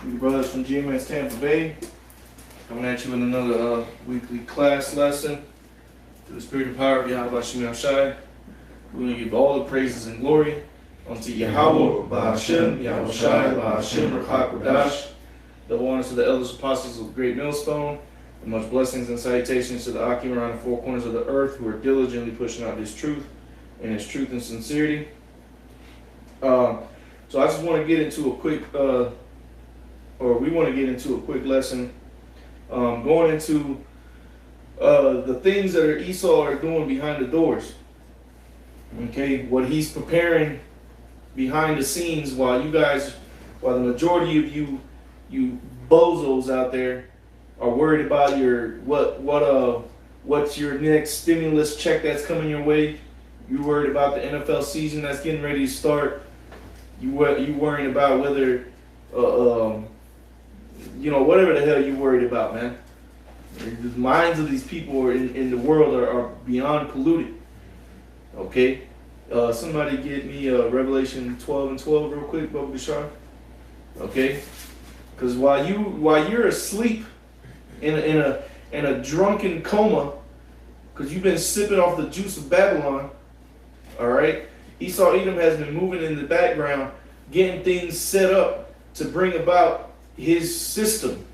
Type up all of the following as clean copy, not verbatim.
You brothers from GmsTampa Bay, coming at you with another weekly class lesson. To the spirit and power of Yahweh Shem Shai, we're going to give all the praises and glory unto Yahweh, Ba'ashem, Yahweh Shai, Ba'ashem, Rachak, Radash. Double honors to the elders apostles of the great millstone, and much blessings and salutations to the Akim around the four corners of the earth who are diligently pushing out this truth and its truth and sincerity. So I just want to get into a quick, we want to get into a quick lesson, going into the things that Esau are doing behind the doors. Okay, what he's preparing behind the scenes while the majority of you bozos out there are worried about what's your next stimulus check that's coming your way. You worried about the NFL season that's getting ready to start. You worrying about whether, whatever the hell you worried about, man. The minds of these people in the world are beyond polluted. Okay, somebody get me Revelation 12 and 12 real quick, Bubba Bishar. Okay, because while you're asleep in a drunken coma, because you've been sipping off the juice of Babylon, all right, Esau Edom has been moving in the background, getting things set up to bring about his system,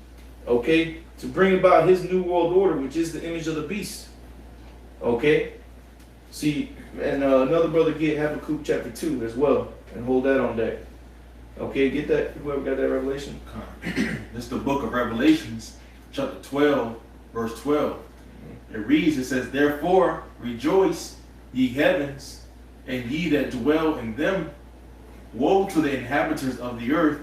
okay, to bring about his new world order, which is the image of the beast. Okay, see, and another brother get Habakkuk chapter 2 as well, and hold that on deck. Okay, get that, whoever got that revelation. This is the book of Revelations, chapter 12, verse 12. It reads, it says, "Therefore rejoice, ye heavens, and ye that dwell in them. Woe to the inhabitants of the earth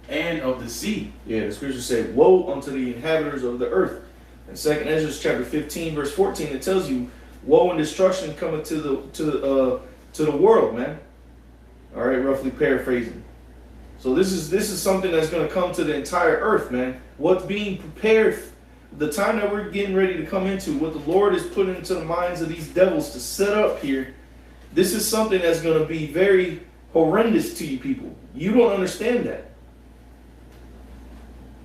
and of the sea." Yeah, the scriptures say, "Woe unto the inhabitants of the earth." In 2nd Ezra chapter 15, verse 14, it tells you, "Woe and destruction cometh to the world, man." All right, roughly paraphrasing. So this is something that's going to come to the entire earth, man. What's being prepared, the time that we're getting ready to come into, what the Lord is putting into the minds of these devils to set up here. This is something that's going to be very horrendous to you people. You don't understand that.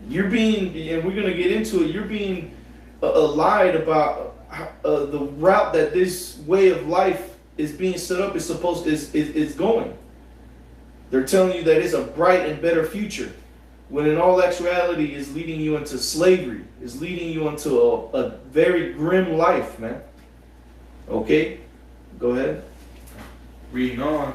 You're being, and we're going to get into it, you're being lied about the route that this way of life is being set up is going. They're telling you that it's a bright and better future, when in all actuality is leading you into slavery, is leading you into a very grim life, man. Okay? Go ahead. Reading on,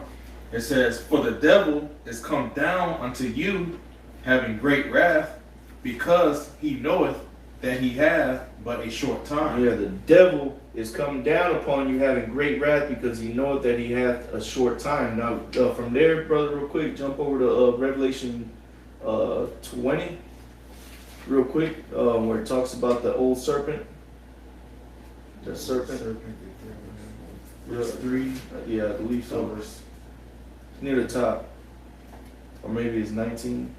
it says, "For the devil is come down unto you, having great wrath, because he knoweth that he hath but a short time." Yeah, the devil is come down upon you, having great wrath, because he knoweth that he hath a short time. Now, from there, brother, real quick, jump over to Revelation 20, real quick, where it talks about the old serpent. The serpent. Verse 3, yeah, I believe so. Near the top, or maybe it's 19.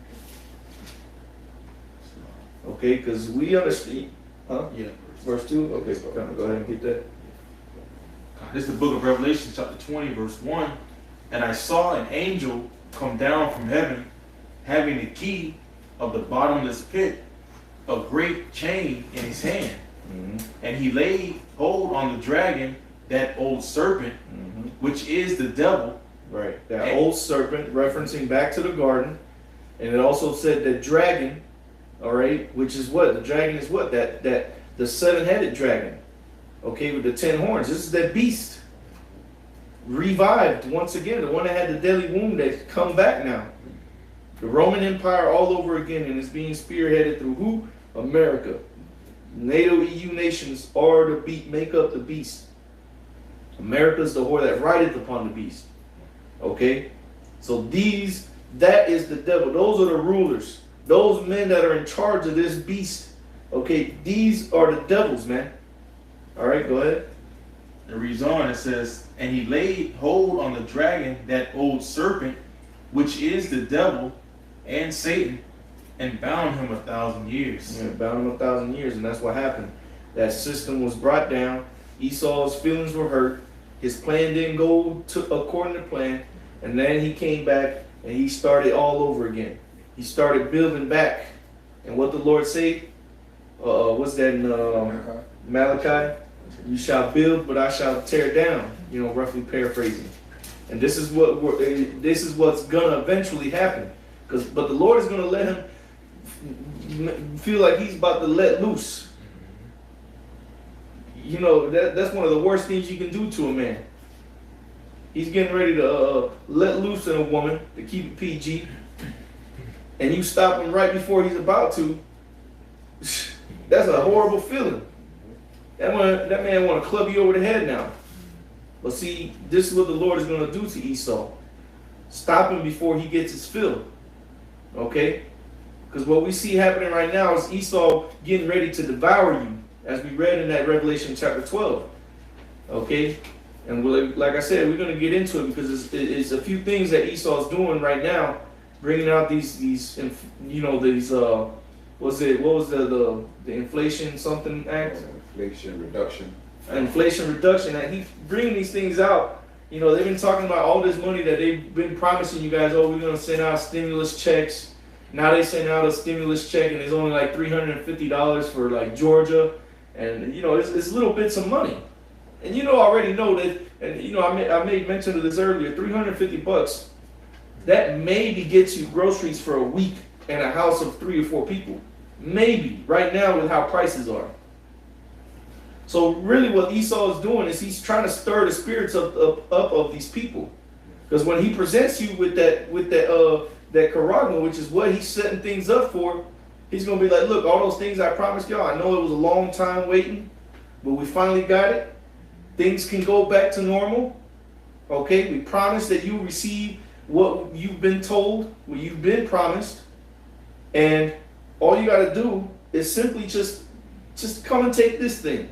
Okay, because we understand. Huh? Yeah. Verse 2. Okay, so go ahead and get that. This is the book of Revelation, chapter 20, verse 1. "And I saw an angel come down from heaven, having the key of the bottomless pit, a great chain in his hand. And he laid hold on the dragon, that old serpent, which is the devil." Right, that old serpent, referencing back to the garden. And it also said that dragon, all right, which is what? The dragon is what? That the seven-headed dragon, okay, with the 10 horns. This is that beast revived once again, the one that had the deadly wound that's come back now. The Roman Empire all over again, and it's being spearheaded through who? America. NATO EU nations are make up the beast. America's the whore that rideth upon the beast. Okay? So that is the devil. Those are the rulers. Those men that are in charge of this beast. Okay, these are the devils, man. All right, go ahead. It reads on, it says, "And he laid hold on the dragon, that old serpent, which is the devil and Satan, and bound him 1,000 years." Yeah, bound him 1,000 years, and that's what happened. That system was brought down. Esau's feelings were hurt. His plan didn't go according to plan, and then he came back and he started all over again. he started building back. And what the Lord say? What's that in Malachi? You shall build, but I shall tear down. You know, roughly paraphrasing. And this is what's gonna eventually happen. But the Lord is gonna let him feel like he's about to let loose. You know, that's one of the worst things you can do to a man. He's getting ready to let loose in a woman to keep it PG, and you stop him right before he's about to. That's a horrible feeling. That man want to club you over the head now. But see, this is what the Lord is going to do to Esau. Stop him before he gets his fill. Okay? Because what we see happening right now is Esau getting ready to devour you, as we read in that Revelation chapter 12. Okay? And like I said, we're going to get into it because it's a few things that Esau's doing right now, bringing out these you know, these what was the Inflation something act? Inflation reduction. Inflation reduction, and he's bringing these things out. You know, they've been talking about all this money that they've been promising you guys. Oh, we're going to send out stimulus checks. Now they send out a stimulus check, and it's only like $350 for like Georgia, and you know, it's little bits of money. And you know, already know that, and you know, I made mention of this earlier. $350, that maybe gets you groceries for a week and a house of 3 or 4 people. Maybe right now with how prices are. So really, what Esau is doing is he's trying to stir the spirits up of these people, because when he presents you with that charagma, which is what he's setting things up for, he's gonna be like, look, all those things I promised y'all. I know it was a long time waiting, but we finally got it. Things can go back to normal. Okay, we promise that you receive what you've been told, what you've been promised, and all you got to do is simply just come and take this thing.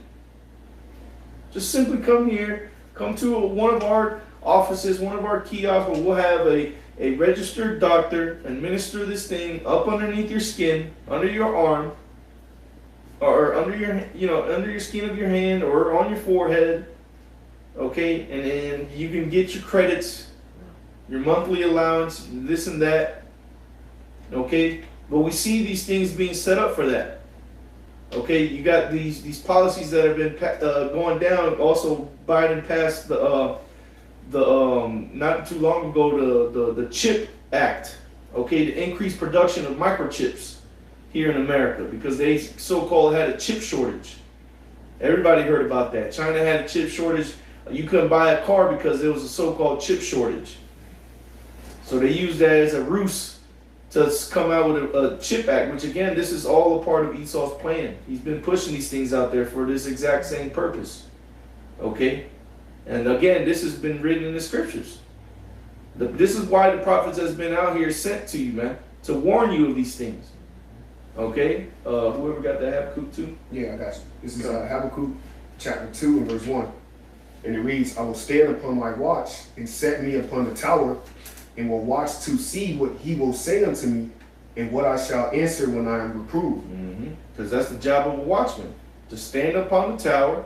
Just simply come here, come to one of our offices, one of our kiosks, where we'll have a registered doctor administer this thing up underneath your skin, under your arm, or under your skin of your hand, or on your forehead. Okay, and then you can get your credits, your monthly allowance, this and that. Okay, but we see these things being set up for that. Okay, you got these policies that have been going down. Also, Biden passed the not too long ago the CHIP Act. Okay, to increase production of microchips here in America, because they so-called had a chip shortage. Everybody heard about that. China had a chip shortage. You couldn't buy a car because there was a so-called chip shortage. So they used that as a ruse to come out with a chip act, which again, this is all a part of Esau's plan. He's been pushing these things out there for this exact same purpose. Okay? And again, this has been written in the scriptures. This is why the prophets has been out here sent to you, man, to warn you of these things. Okay? Whoever got that Habakkuk 2? Yeah, I got you. This is Habakkuk chapter 2 and verse 1. And it reads, I will stand upon my watch and set me upon the tower, and will watch to see what he will say unto me, and what I shall answer when I am reproved. Because that's the job of a watchman, to stand upon the tower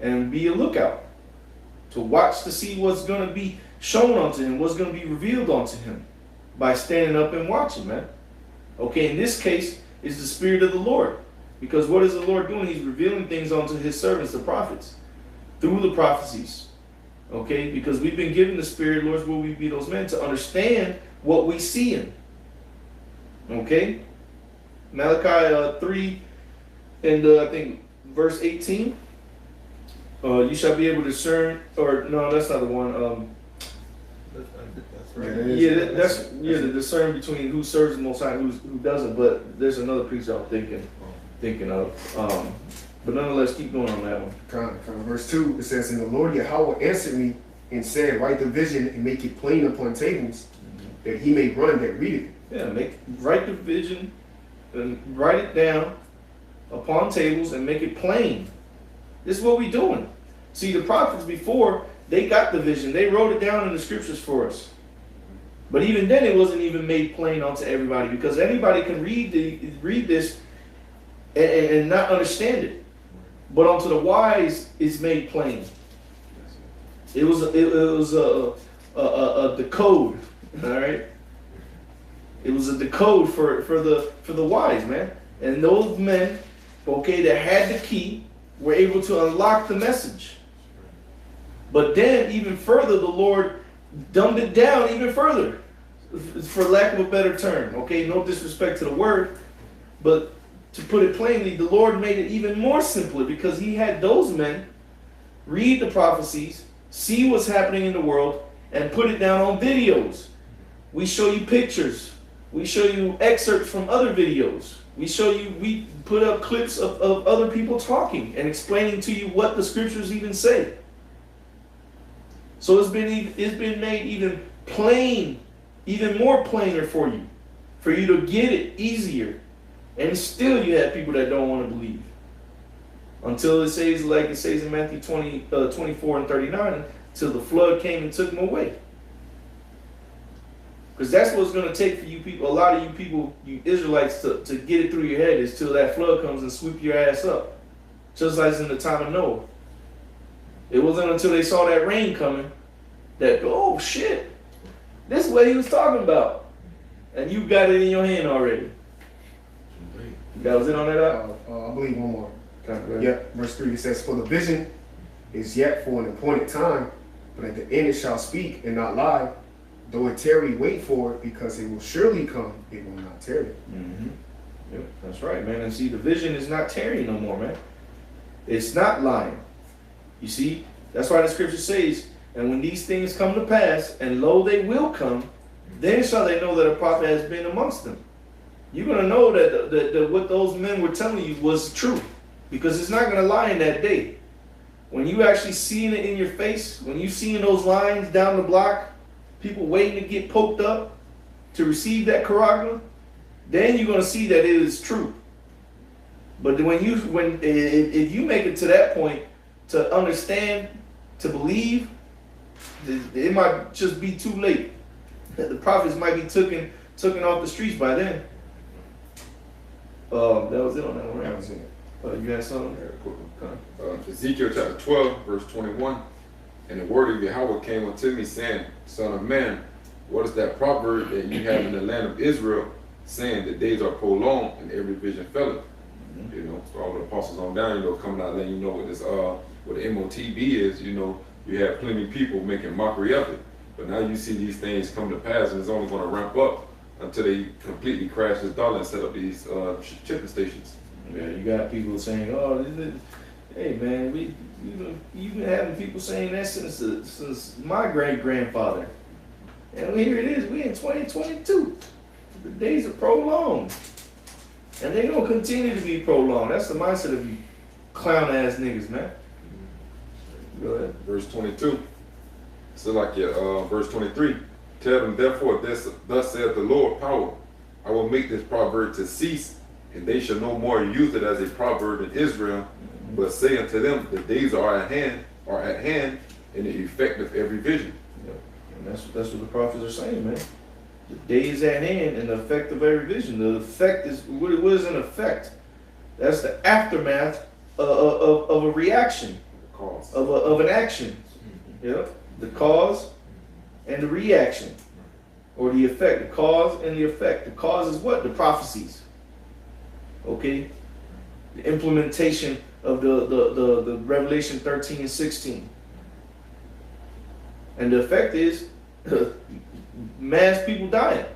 and be a lookout, to watch to see what's going to be shown unto him, what's going to be revealed unto him, by standing up and watching, man. Okay, in this case, it's the Spirit of the Lord. Because what is the Lord doing? He's revealing things unto his servants, the prophets, through the prophecies. Okay, because we've been given the Spirit, Lord, will we be those men to understand what we see in. Okay, Malachi 3 and I think verse 18. You shall be able to discern, or no, that's not the one. That's right. To discern between who serves the Most High and who doesn't. But there's another piece I'm thinking of. But nonetheless, keep going on that one. Kind of. Verse 2, it says, and the Lord Yahweh answered me and said, write the vision and make it plain upon tables, that he may run that read it. Yeah, write the vision and write it down upon tables and make it plain. This is what we're doing. See, the prophets before, they got the vision. They wrote it down in the scriptures for us. But even then, it wasn't even made plain onto everybody, because anybody can read this and not understand it. But unto the wise, it's made plain. It was the code, all right. It was a decode for the wise, man. And those men, okay, that had the key were able to unlock the message. But then, even further, the Lord dumbed it down even further, for lack of a better term. Okay, no disrespect to the word, but to put it plainly, the Lord made it even more simpler because he had those men read the prophecies, see what's happening in the world, and put it down on videos. We show you pictures. We show you excerpts from other videos. We put up clips of other people talking and explaining to you what the scriptures even say. So it's been made even plain, even more plainer for you to get it easier. And still you have people that don't want to believe. Until it says, like it says in Matthew 24 and 39, till the flood came and took them away. Because that's what it's going to take for you people, a lot of you people, you Israelites, to get it through your head is till that flood comes and sweep your ass up. Just like in the time of Noah. It wasn't until they saw that rain coming that, oh shit, this is what he was talking about. And you got it in your hand already. That was it on that out? I believe one more. Okay, Yep, verse 3, it says, for the vision is yet for an appointed time, but at the end it shall speak and not lie. Though it tarry, wait for it, because it will surely come, it will not tarry. Mm-hmm. Yep, that's right, man. And see, the vision is not tarrying no more, man. It's not lying. You see, that's why the scripture says, and when these things come to pass, and lo, they will come, then shall they know that a prophet has been amongst them. You're going to know that what those men were telling you was true, because it's not going to lie in that day. When you actually seeing it in your face, when you seeing those lines down the block, people waiting to get poked up to receive that charagma, then you're going to see that it is true. But if you make it to that point to understand, to believe, it might just be too late. The prophets might be taken off the streets by then. That was it on that one, right? That was it. You had something? Ezekiel chapter 12, verse 21. And the word of Yahweh came unto me, saying, Son of man, what is that proverb that you have in the land of Israel, saying the days are prolonged and every vision felleth? Mm-hmm. You know, so all the apostles on down, coming out letting you know what this what the MOTB is. You have plenty of people making mockery of it. But now you see these things come to pass, and it's only going to ramp up until they completely crash this dollar and set up these shipping stations. Yeah, you got people saying, "Oh, hey man, you've been having people saying that since my great grandfather, and here it is. We in 2022. The days are prolonged, and they gonna continue to be prolonged. That's the mindset of you clown ass niggas, man." Go ahead. Verse 22. So like verse 23. Tell them therefore, thus saith the Lord power, I will make this proverb to cease, and they shall no more use it as a proverb in Israel, but say unto them, the days are at hand, and the effect of every vision. Yep. And that's what the prophets are saying, man. The day is at hand, and the effect of every vision. The effect is what is an effect? That's the aftermath of a reaction, The cause of an action. Yep. The cause and the reaction, or the effect. The cause and the effect. The cause is what? The prophecies. Okay. The implementation of the Revelation 13 and 16. And the effect is mass people dying,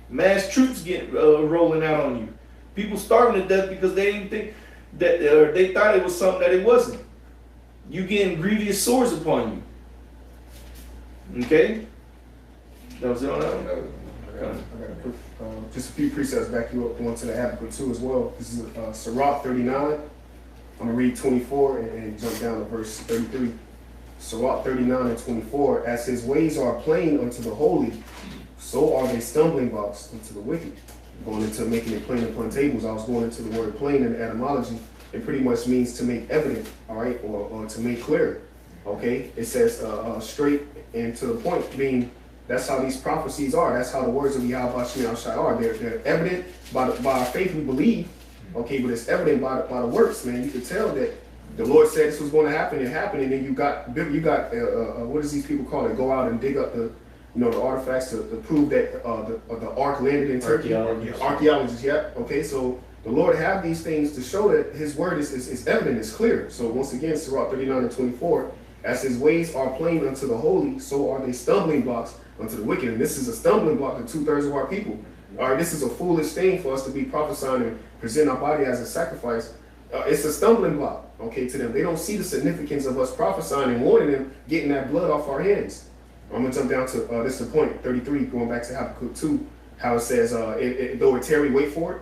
mass troops get rolling out on you, people starving to death because they didn't think that, or they thought it was something that it wasn't. You getting grievous sores upon you. Okay, that was it on that one. I got just a few precepts back you up going to the Habakkuk 2 as well. This is Sirach 39. I'm gonna read 24 and jump down to verse 33. Sirach 39 and 24. As his ways are plain unto the holy, so are they stumbling blocks unto the wicked. Going into making it plain upon tables, I was going into the word plain in the etymology. It pretty much means to make evident, all right, or to make clear. Okay, it says straight and to the point, meaning that's how these prophecies are. That's how the words of Yahweh Shai are. They're evident by our faith we believe. Okay, but it's evident by the works, man. You can tell that the Lord said this was going to happen. It happened, and then you got what does these people call it? Go out and dig up you know, the artifacts to prove that the ark landed in Turkey. Archaeologists, yeah. Okay, so the Lord have these things to show that his word is evident, it's clear. So once again, Sirach 39 and 24, as his ways are plain unto the holy, so are they stumbling blocks unto the wicked. And this is a stumbling block to 2/3 of our people. All right, this is a foolish thing for us to be prophesying and present our body as a sacrifice. It's a stumbling block, okay, to them. They don't see the significance of us prophesying and warning them, getting that blood off our hands. I'm going to jump down to, this is the point, 33, going back to Habakkuk 2, how it says, though it tarry, wait for it.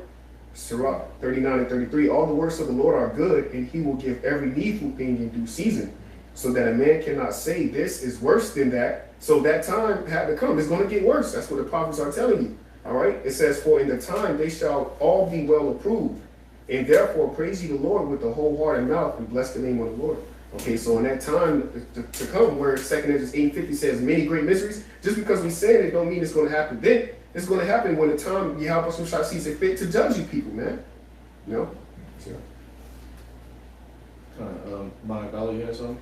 Sirach 39 and 33, all the works of the Lord are good, and he will give every needful thing in due season, so that a man cannot say this is worse than that. So that time had to come. It's going to get worse. That's what the prophets are telling you. All right. It says, for in the time they shall all be well approved, and therefore praise ye the Lord with the whole heart and mouth, and bless the name of the Lord. Okay, so in that time to come, where 2 Ezra 8:50 says many great mysteries, just because we said it don't mean it's going to happen then. It's going to happen when the time Yahweh Shah sees it fit to judge you people, man. You know? So. Mike, you had something?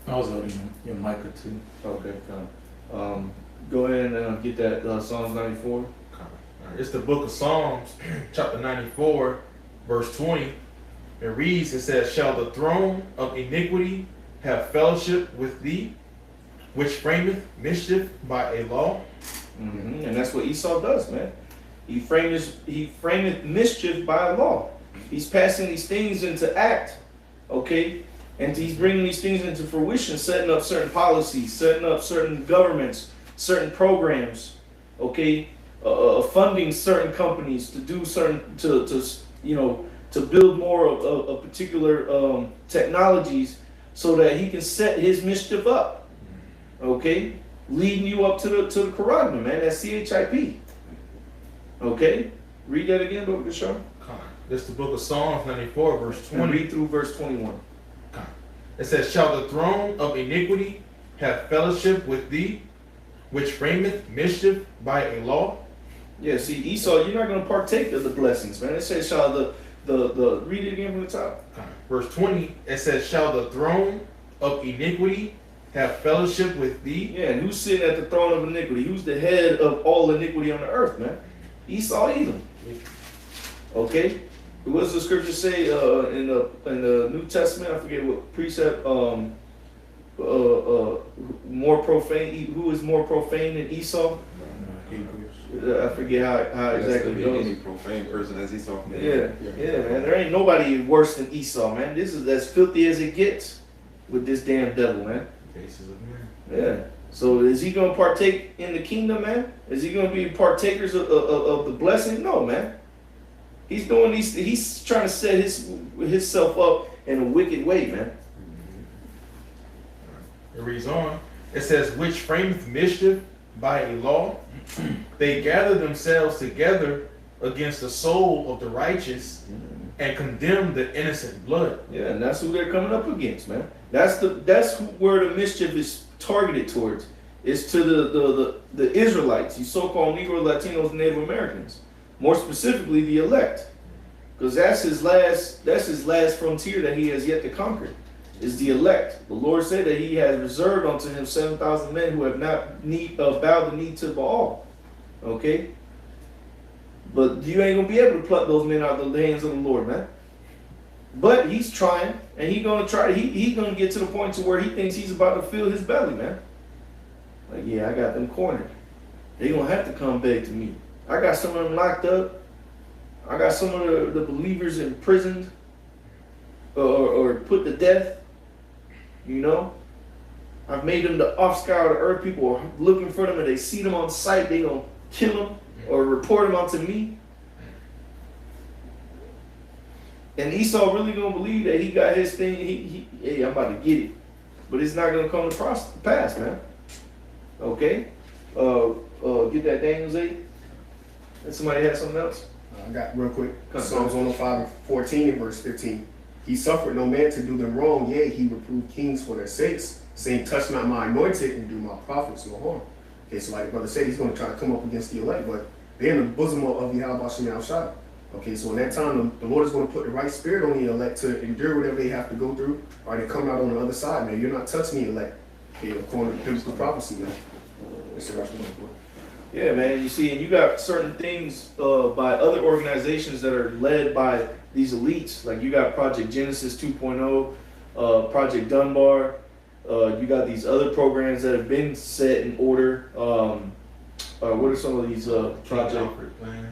I was holding your mic or two. Okay, go ahead and get that Psalms 94. It's the book of Psalms, chapter 94, verse 20. It reads, it says, shall the throne of iniquity have fellowship with thee, which frameth mischief by a law? Mm-hmm. And that's what Esau does, man. He frameth mischief by a law. He's passing these things into act, okay? And he's bringing these things into fruition, setting up certain policies, setting up certain governments, certain programs, okay? Funding certain companies to do certain, to build more of particular technologies so that he can set his mischief up, okay? Leading you up to the Quran, man. That's CHIP. Okay? Read that again, Dr. Bashar. This is the book of Psalms 94, verse 20. And read through verse 21. It says, shall the throne of iniquity have fellowship with thee, which frameth mischief by a law? Yeah, see, Esau, you're not going to partake of the blessings, man. It says, shall the read it again from the top. Verse 20, it says, shall the throne of iniquity have fellowship with thee? Yeah, and who's sitting at the throne of iniquity? Who's the head of all iniquity on the earth, man? Esau, Edom. Okay? What does the scripture say in the New Testament? I forget what precept. More profane. Who is more profane than Esau? I forget how exactly it goes. Any profane person as Esau. Yeah, man. There ain't nobody worse than Esau, man. This is as filthy as it gets with this damn devil, man. Faces of men. Yeah. So is he gonna partake in the kingdom, man? Is he gonna be partakers of the blessing? No, man. He's doing these. He's trying to set himself up in a wicked way, man. It reads on. It says, which frameth mischief by a law? They gather themselves together against the soul of the righteous and condemn the innocent blood. Yeah, and that's who they're coming up against, man. That's where the mischief is targeted towards. It's to the Israelites, you so-called Negro, Latinos, and Native Americans. More specifically, the elect, because that's his last frontier that he has yet to conquer. Is the elect. The Lord said that he has reserved unto him 7,000 men who have not bowed the knee to Baal. Okay? But you ain't going to be able to pluck those men out of the hands of the Lord, man. But he's trying, and he's going to try. He's going to get to the point to where he thinks he's about to fill his belly, man. Like, yeah, I got them cornered. They're going to have to come beg to me. I got some of them locked up. I got some of the believers imprisoned or put to death. You know, I've made them the offscour of the earth. People are looking for them, and they see them on sight. They gonna kill them or report them onto me. And Esau really gonna believe that he got his thing. Hey, I'm about to get it, but it's not gonna come to pass, man. Okay, get that Daniel's 8. And somebody had something else. I got real quick. Psalms 105:14 and verse 15. He suffered no man to do them wrong, yea, he reproved kings for their sakes, saying, touch not my anointed and do my prophets no harm. Okay, so like the brother said, he's going to try to come up against the elect, but they're in the bosom of Yahweh Shah. Okay, so in that time, the Lord is going to put the right spirit on the elect to endure whatever they have to go through, or they come out on the other side, man. You're not touching the elect, okay, according to the prophecy, man. Mr. Rushmore. Yeah, man. You see, and you got certain things by other organizations that are led by these elites. Like you got Project Genesis 2.0, Project Dunbar. You got these other programs that have been set in order. What are some of these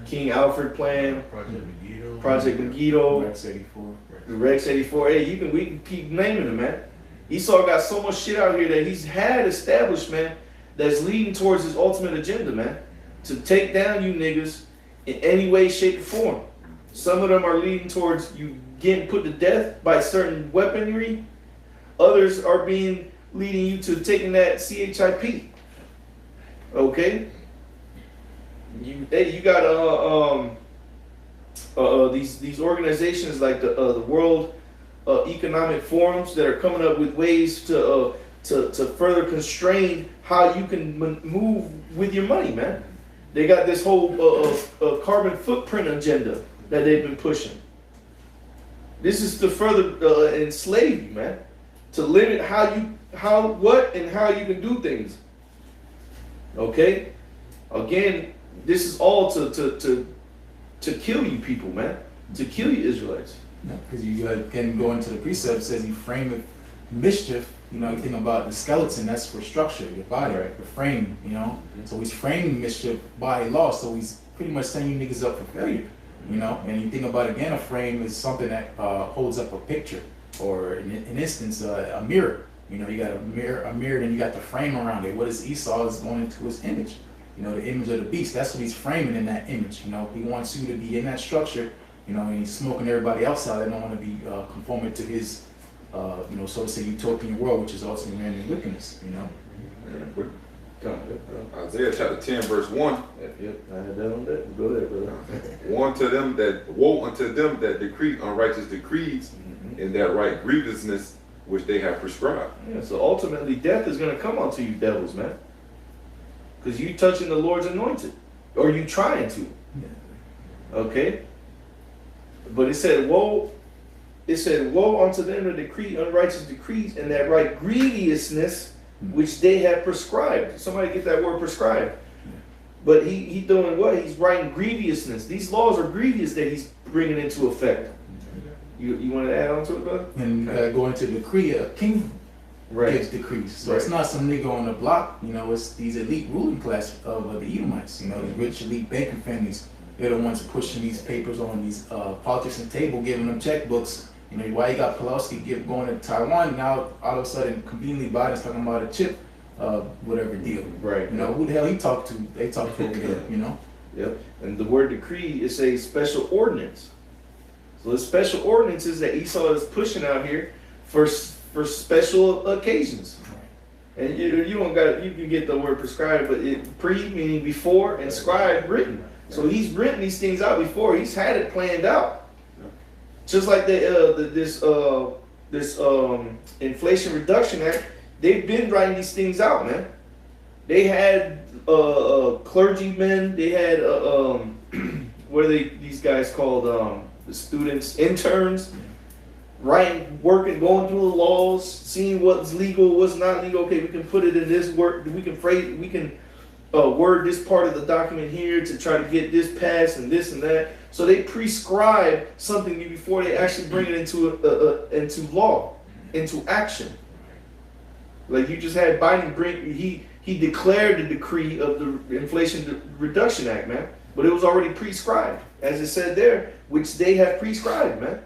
King Alfred Plan, Project Megiddo, Rex 84. Rex 84. Hey, we can keep naming them, man. Esau got so much shit out here that he's had established, man, that's leading towards his ultimate agenda, man, to take down you niggas in any way, shape, or form. Some of them are leading towards you getting put to death by certain weaponry. Others are leading you to taking that CHIP. Okay. You got these organizations like the World Economic Forums that are coming up with ways to further constrain how you can move with your money, man. They got this whole carbon footprint agenda that they've been pushing. This is to further enslave you, man, to limit how you can do things. Okay, again, this is all to kill you people, man, to kill you Israelites. Because you can go into the precept, it says you frame of mischief. You know, you think about the skeleton, that's for structure, your body, right? The frame, you know. So he's framing mischief by law, so he's pretty much setting you niggas up for failure, you know. And you think about, again, a frame is something that holds up a picture, or in instance, a mirror. You know, you got a mirror, then you got the frame around it. What is Esau is going into his image, you know, the image of the beast. That's what he's framing in that image, you know. He wants you to be in that structure, you know, and he's smoking everybody else out that don't want to be conforming to his, you know, so to say, utopian world, which is also man and wickedness, you know. Isaiah chapter 10, verse 1. Yep, I had that on that. Go there, brother. Woe unto them that decree unrighteous decrees in that right grievousness which they have prescribed. Yeah, so ultimately death is going to come onto you devils, man. Because you touching the Lord's anointed. Or you trying to. Okay? But it said, woe unto them that decree unrighteous decrees and that right grievousness which they have prescribed. Somebody get that word prescribed. But he doing what? He's writing grievousness. These laws are grievous that he's bringing into effect. You want to add on to it, brother? And going to decree, a king gives decrees. So it's not some nigga on the block, you know, it's these elite ruling class of the Edomites, you know, the rich elite banking families. They're the ones pushing these papers on these politics and table, giving them checkbooks. You know, why you got Pelosi going to Taiwan, now all of a sudden conveniently Biden's talking about a chip, whatever deal. Right. You know, who the hell he talked to? They talked to over there, you know? Yep. And the word decree is a special ordinance. So the special ordinances that Esau is pushing out here for special occasions. And you don't got, you can get the word prescribed, but pre meaning before and scribe written. So he's written these things out before. He's had it planned out. Just like this Inflation Reduction Act, they've been writing these things out, man. They had clergymen. They had what are these guys called? The students, interns, writing, working, going through the laws, seeing what's legal, what's not legal. Okay, we can put it in this work. We can phrase. We can word this part of the document here to try to get this passed and this and that. So they prescribe something before they actually bring it into law, into action. Like you just had Biden he declared the decree of the Inflation Reduction Act, man. But it was already prescribed, as it said there, which they have prescribed, man.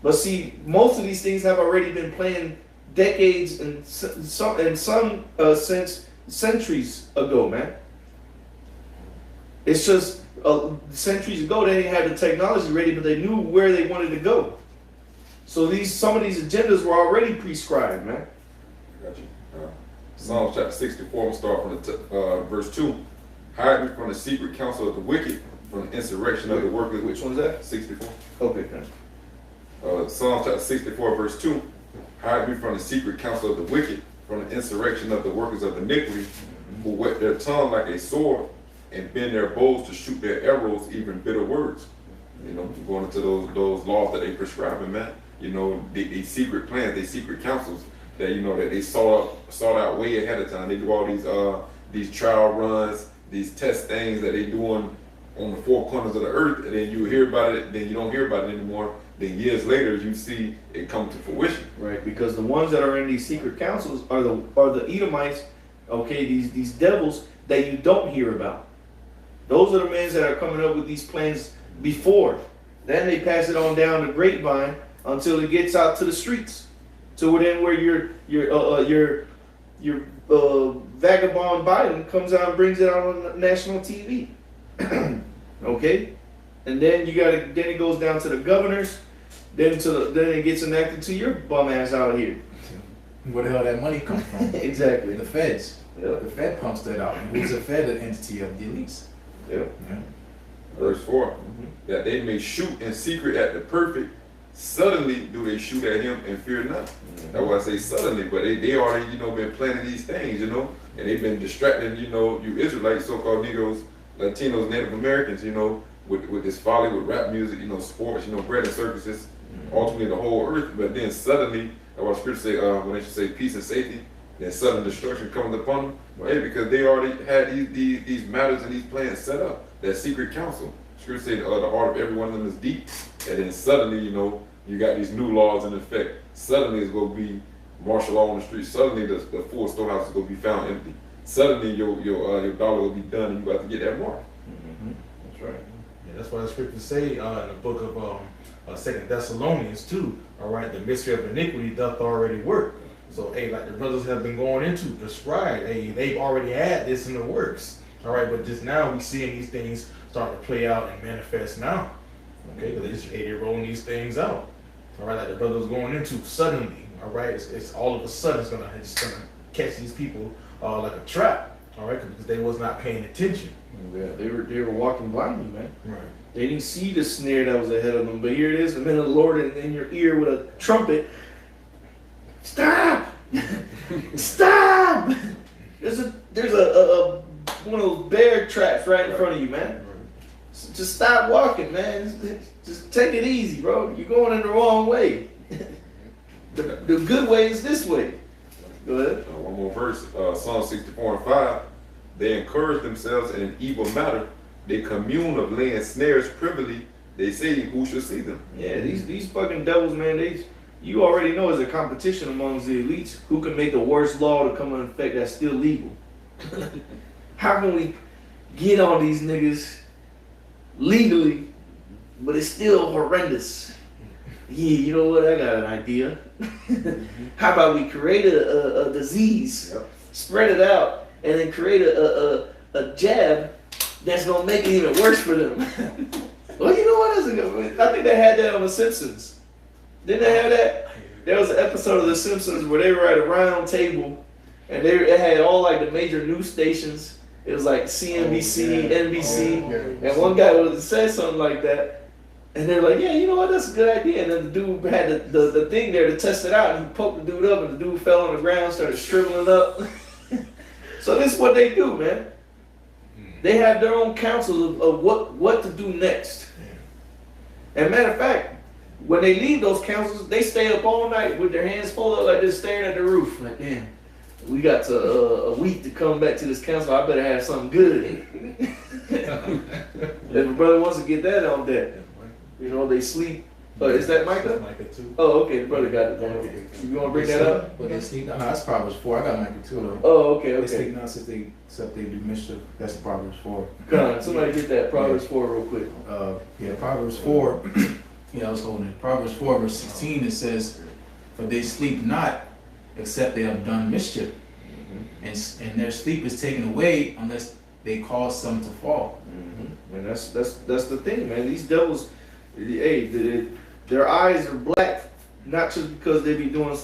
But see, most of these things have already been planned decades and some since centuries ago, man. It's just centuries ago they didn't have the technology ready, but they knew where they wanted to go. So some of these agendas were already prescribed, man. Got you. Psalms chapter 64, we'll start from verse 2. Hide me from the secret counsel of the wicked, from the insurrection of the workers. Which one's that? 64. Okay, Psalms chapter 64, verse 2. Hide me from the secret counsel of the wicked, from the insurrection of the workers of iniquity, who whet their tongue like a sword, and bend their bows to shoot their arrows, even bitter words. You know, going into those laws that they prescribe, man. You know, these secret plans, these secret counsels that, you know, that they sought out way ahead of time. They do all these trial runs, these test things that they doing on the four corners of the earth, and then you hear about it, then you don't hear about it anymore. Then years later, you see it come to fruition. Right, because the ones that are in these secret councils are the Edomites, okay, these devils that you don't hear about. Those are the men that are coming up with these plans before. Then they pass it on down the grapevine until it gets out to the streets. So then where your vagabond Biden comes out and brings it out on national TV. Okay? And then then it goes down to the governors, then it gets enacted to your bum ass out here. Where the hell that money come from? Exactly. The feds. Yep. The Fed pumps that out. And who's the Fed? An entity of the elites. Yep. Yeah. Verse 4, that they may shoot in secret at the perfect, suddenly do they shoot at him and fear not. That's why I say suddenly, but they already, been planning these things, and they've been distracting, you Israelites, so-called Negroes, Latinos, Native Americans, with this folly, with rap music, sports, bread and circuses, ultimately the whole earth. But then suddenly, that's what Scripture say, when they should say peace and safety, then sudden destruction comes upon them. Right. Hey, because they already had these matters and these plans set up. That secret council. Scripture say the heart of every one of them is deep. And then suddenly, you got these new laws in effect. Suddenly it's going to be martial law on the street. Suddenly the full storehouse is going to be found empty. Suddenly your dollar will be done and you got to get that mark. That's right. Yeah, that's why the scriptures say in the book of 2 Thessalonians 2, all right, the mystery of iniquity doth already work. So, hey, like the brothers have been going into, prescribed, hey, they've already had this in the works. All right, but just now we seeing these things start to play out and manifest now. Okay, because they're rolling these things out. All right, like the brother was going into suddenly. All right, it's all of a sudden it's gonna catch these people like a trap. All right, because they was not paying attention. Yeah, they were walking blindly, man. Right. They didn't see the snare that was ahead of them, but here it is, the man of the Lord in your ear with a trumpet. Stop! Stop! There's a one of those bear traps right in front of you, man. So just stop walking, man. Just take it easy, bro. You're going in the wrong way. The good way is this way. Go ahead. One more verse, Psalm 64:5. They encourage themselves in an evil matter. They commune of laying snares privily. They say, who shall see them? Yeah, these fucking devils, man. You already know there's a competition amongst the elites who can make the worst law to come into effect that's still legal. How can we get on these niggas legally, but it's still horrendous? Yeah, you know what? I got an idea. How about we create a disease, spread it out, and then create a jab that's gonna make it even worse for them? Well, you know what? I think they had that on The Simpsons. Didn't they have that? There was an episode of The Simpsons where they were at a round table, and it had all like the major news stations. It was like CNBC, NBC, and one guy would say something like that, and they're like, "Yeah, you know what? That's a good idea." And then the dude had the thing there to test it out, and he poked the dude up, and the dude fell on the ground, started shriveling up. So this is what they do, man. They have their own counsel of what to do next. And matter of fact, when they leave those councils, they stay up all night with their hands folded like this, staring at the roof. Like, damn, we got a week to come back to this council. I better have something good. If a brother wants to get that on deck, they sleep. Is that Micah? Micah 2. Oh, okay, the brother got it. You want to bring that up? But they sleep. No, that's Proverbs 4. I got Micah 2 though. Oh, okay. They sleep not except they do mischief. That's Proverbs 4. Come on, somebody get that Proverbs 4 real quick. Proverbs 4. I was holding it. Proverbs 4 verse 16. It says, "For they sleep not, except they have done mischief, and their sleep is taken away unless they cause some to fall." And that's the thing, man. These devils, hey, their eyes are black, not just because they be doing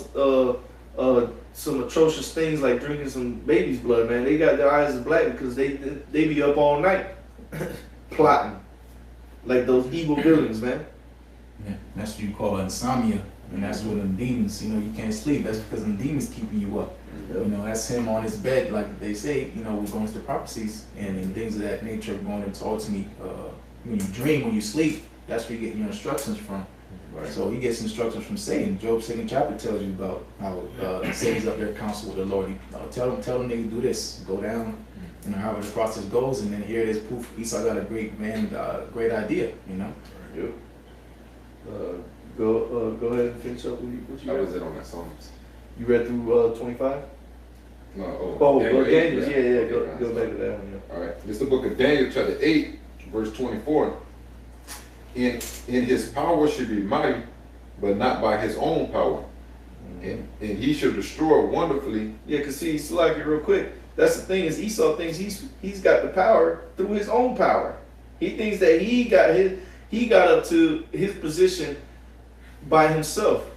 some atrocious things like drinking some baby's blood, man. They got their eyes black because they be up all night plotting like those evil villains, man. Yeah, that's what you call insomnia, and that's what them demons. You can't sleep. That's because them demons keeping you up. That's him on his bed, like they say. We're going to prophecies and things of that nature. Going into ultimately, when you dream, when you sleep, that's where you get your instructions from. Right. So he gets instructions from Satan. Job 2nd chapter tells you about how Satan's up there counsel with the Lord. Tell them nigga do this. Go down you know, however the process goes, and then here it is, poof, Esau got a great great idea, you know. Yep. Go ahead and finish up what you How read. was it on that Psalms? You read through 25? No, Daniel, Daniel 8, yeah. Go Okay, back to that one. All right. This is the book of Daniel, chapter 8, verse 24. In his power should be mighty, but not by his own power. And he shall destroy wonderfully. Yeah, cause see, like it real quick. That's the thing is Esau thinks he's got the power through his own power. He thinks that he got up to his position by himself.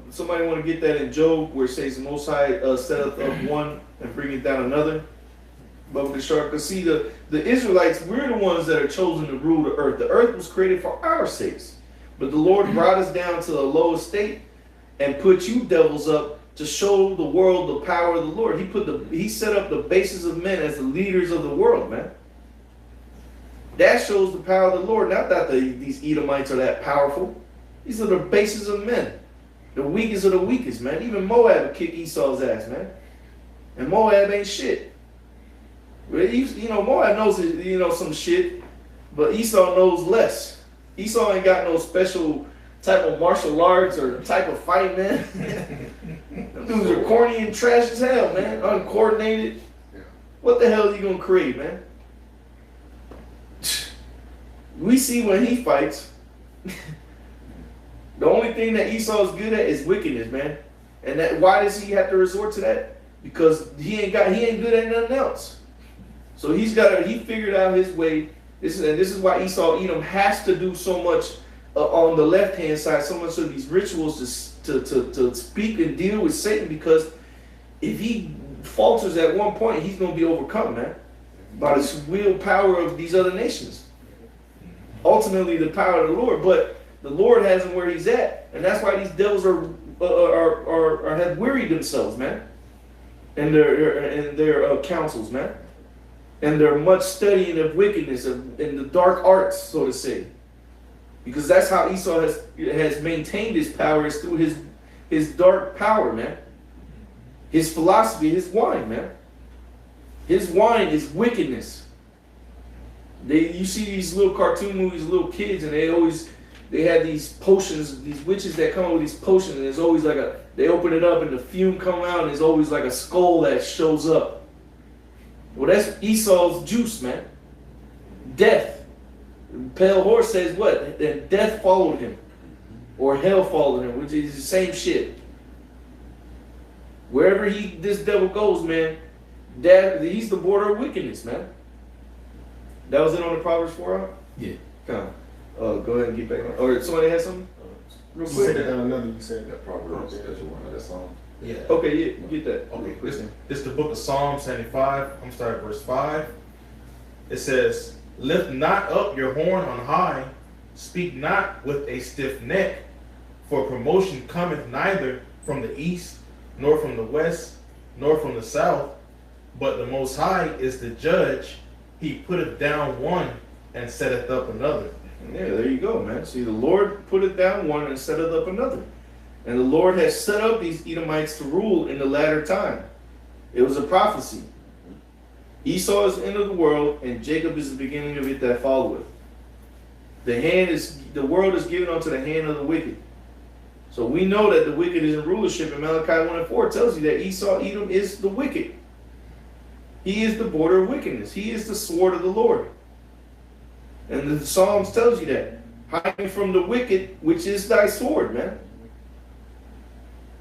Somebody want to get that in Job where it says the Most High setteth up one and bringeth down another. But with the shark, cause see the Israelites, we're the ones that are chosen to rule the earth. The earth was created for our sakes, but the Lord brought us down to the lowest state and put you devils up to show the world the power of the Lord. He set up the bases of men as the leaders of the world, man. That shows the power of the Lord. Not that these Edomites are that powerful. These are the bases of men. The weakest of the weakest, man. Even Moab would kick Esau's ass, man. And Moab ain't shit. You know, Moab knows, you know, some shit, but Esau knows less. Esau ain't got no special type of martial arts or type of fight, man. Them dudes are corny and trash as hell, man. Uncoordinated. What the hell is he gonna create, man? We see when he fights. The only thing that Esau is good at is wickedness, man. And that why does he have to resort to that? Because he ain't good at nothing else. So he figured out his way. This is why Esau Edom has to do so much on the left hand side, so much of these rituals to speak and deal with Satan, because if he falters at one point, he's gonna be overcome, man, by the willpower of these other nations. Ultimately, the power of the Lord, but the Lord has him where he's at, and that's why these devils have wearied themselves, man, and their counsels, man, and their much studying of wickedness and the dark arts, so to say, because that's how Esau has maintained his power, is through his dark power, man. His philosophy, his wine, man. His wine is wickedness. You see these little cartoon movies, little kids, and they have these potions, these witches that come up with these potions, and there's always like they open it up and the fume come out, and there's always like a skull that shows up. Well, that's Esau's juice, man. Death. Pale horse says what? That death followed him, or hell followed him, which is the same shit. Wherever this devil goes, man, he's the border of wickedness, man. That was it on the Proverbs 4 out? Yeah. Come on. Go ahead and get back on. Or somebody has something? Real You said quick. another, you said. That Proverbs, that's one of that song. Yeah. Okay, yeah, get that. Okay, Real quick. this is the book of Psalm 75. I'm starting at verse 5. It says, "Lift not up your horn on high, speak not with a stiff neck, for promotion cometh neither from the east, nor from the west, nor from the south, but the Most High is the judge. He putteth down one and setteth up another." Yeah, there you go, man. See, the Lord put it down one and set it up another. And the Lord has set up these Edomites to rule in the latter time. It was a prophecy. Esau is the end of the world, and Jacob is the beginning of it that followeth. The world is given unto the hand of the wicked. So we know that the wicked is in rulership, and Malachi 1 and 4 tells you that Esau, Edom, is the wicked. He is the border of wickedness. He is the sword of the Lord. And the Psalms tells you that. Hide from the wicked, which is thy sword, man.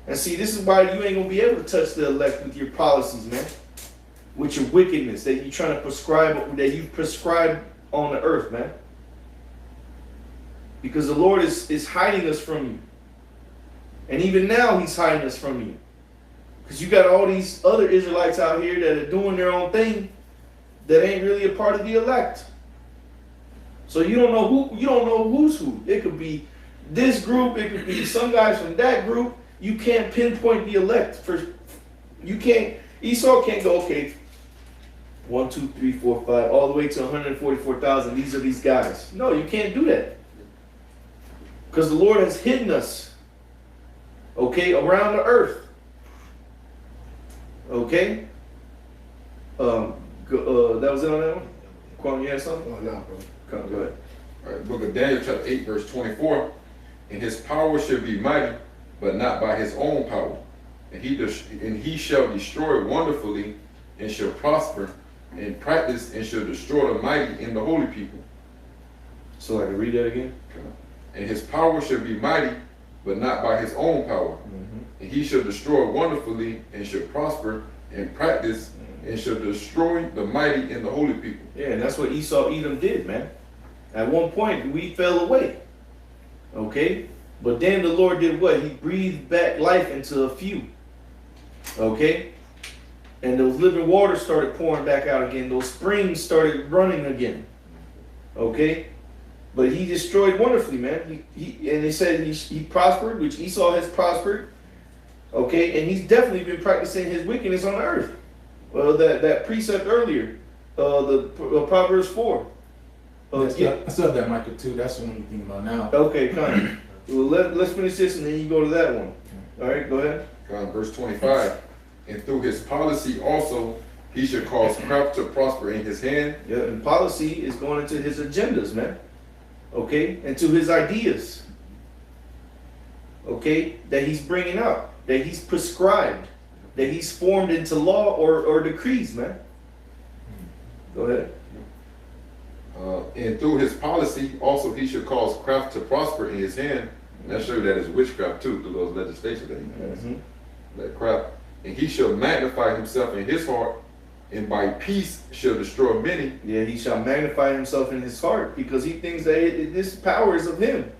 And see, this is why you ain't going to be able to touch the elect with your policies, man. With your wickedness that you're trying to prescribe, that you prescribe on the earth, man. Because the Lord is hiding us from you. And even now, he's hiding us from you. Because you got all these other Israelites out here that are doing their own thing that ain't really a part of the elect. So you don't know who's who. It could be this group, it could be some guys from that group. You can't pinpoint the elect. Esau can't go, okay, 1, 2, 3, 4, 5, all the way to 144,000. These are these guys. No, you can't do that. Because the Lord has hidden us, okay, around the earth. Okay? Go That was it on that one? Quan, you had something? Oh, no, bro. Come, go ahead. All right, book of Daniel, chapter 8, verse 24. And his power shall be mighty, but not by his own power. And he shall destroy wonderfully, and shall prosper, and practice, and shall destroy the mighty in the holy people. So I can read that again? And his power shall be mighty, but not by his own power. And he shall destroy wonderfully, and shall prosper, and practice, and shall destroy the mighty in the holy people. Yeah, and that's what Esau Edom did, man. At one point, we fell away. Okay? But then the Lord did what? He breathed back life into a few. Okay? And those living waters started pouring back out again. Those springs started running again. Okay? But he destroyed wonderfully, man. And they said he prospered, which Esau has prospered. Okay? And he's definitely been practicing his wickedness on the earth. Well, that precept earlier, Proverbs 4. I still have that Micah too. That's the one you're thinking about now. Okay, kind. Well, let's finish this and then you go to that one. All right, go ahead. Verse 25. And through his policy also, he should cause craft to prosper in his hand. Yeah, and policy is going into his agendas, man. Okay, and to his ideas. Okay, that he's bringing out, that he's prescribed, that he's formed into law or decrees, man. Go ahead. And through his policy also, he should cause craft to prosper in his hand. And that shows that is witchcraft too, through those legislations that he passed. That craft. And he shall magnify himself in his heart, and by peace shall destroy many. Yeah, he shall magnify himself in his heart, because he thinks that this power is of him.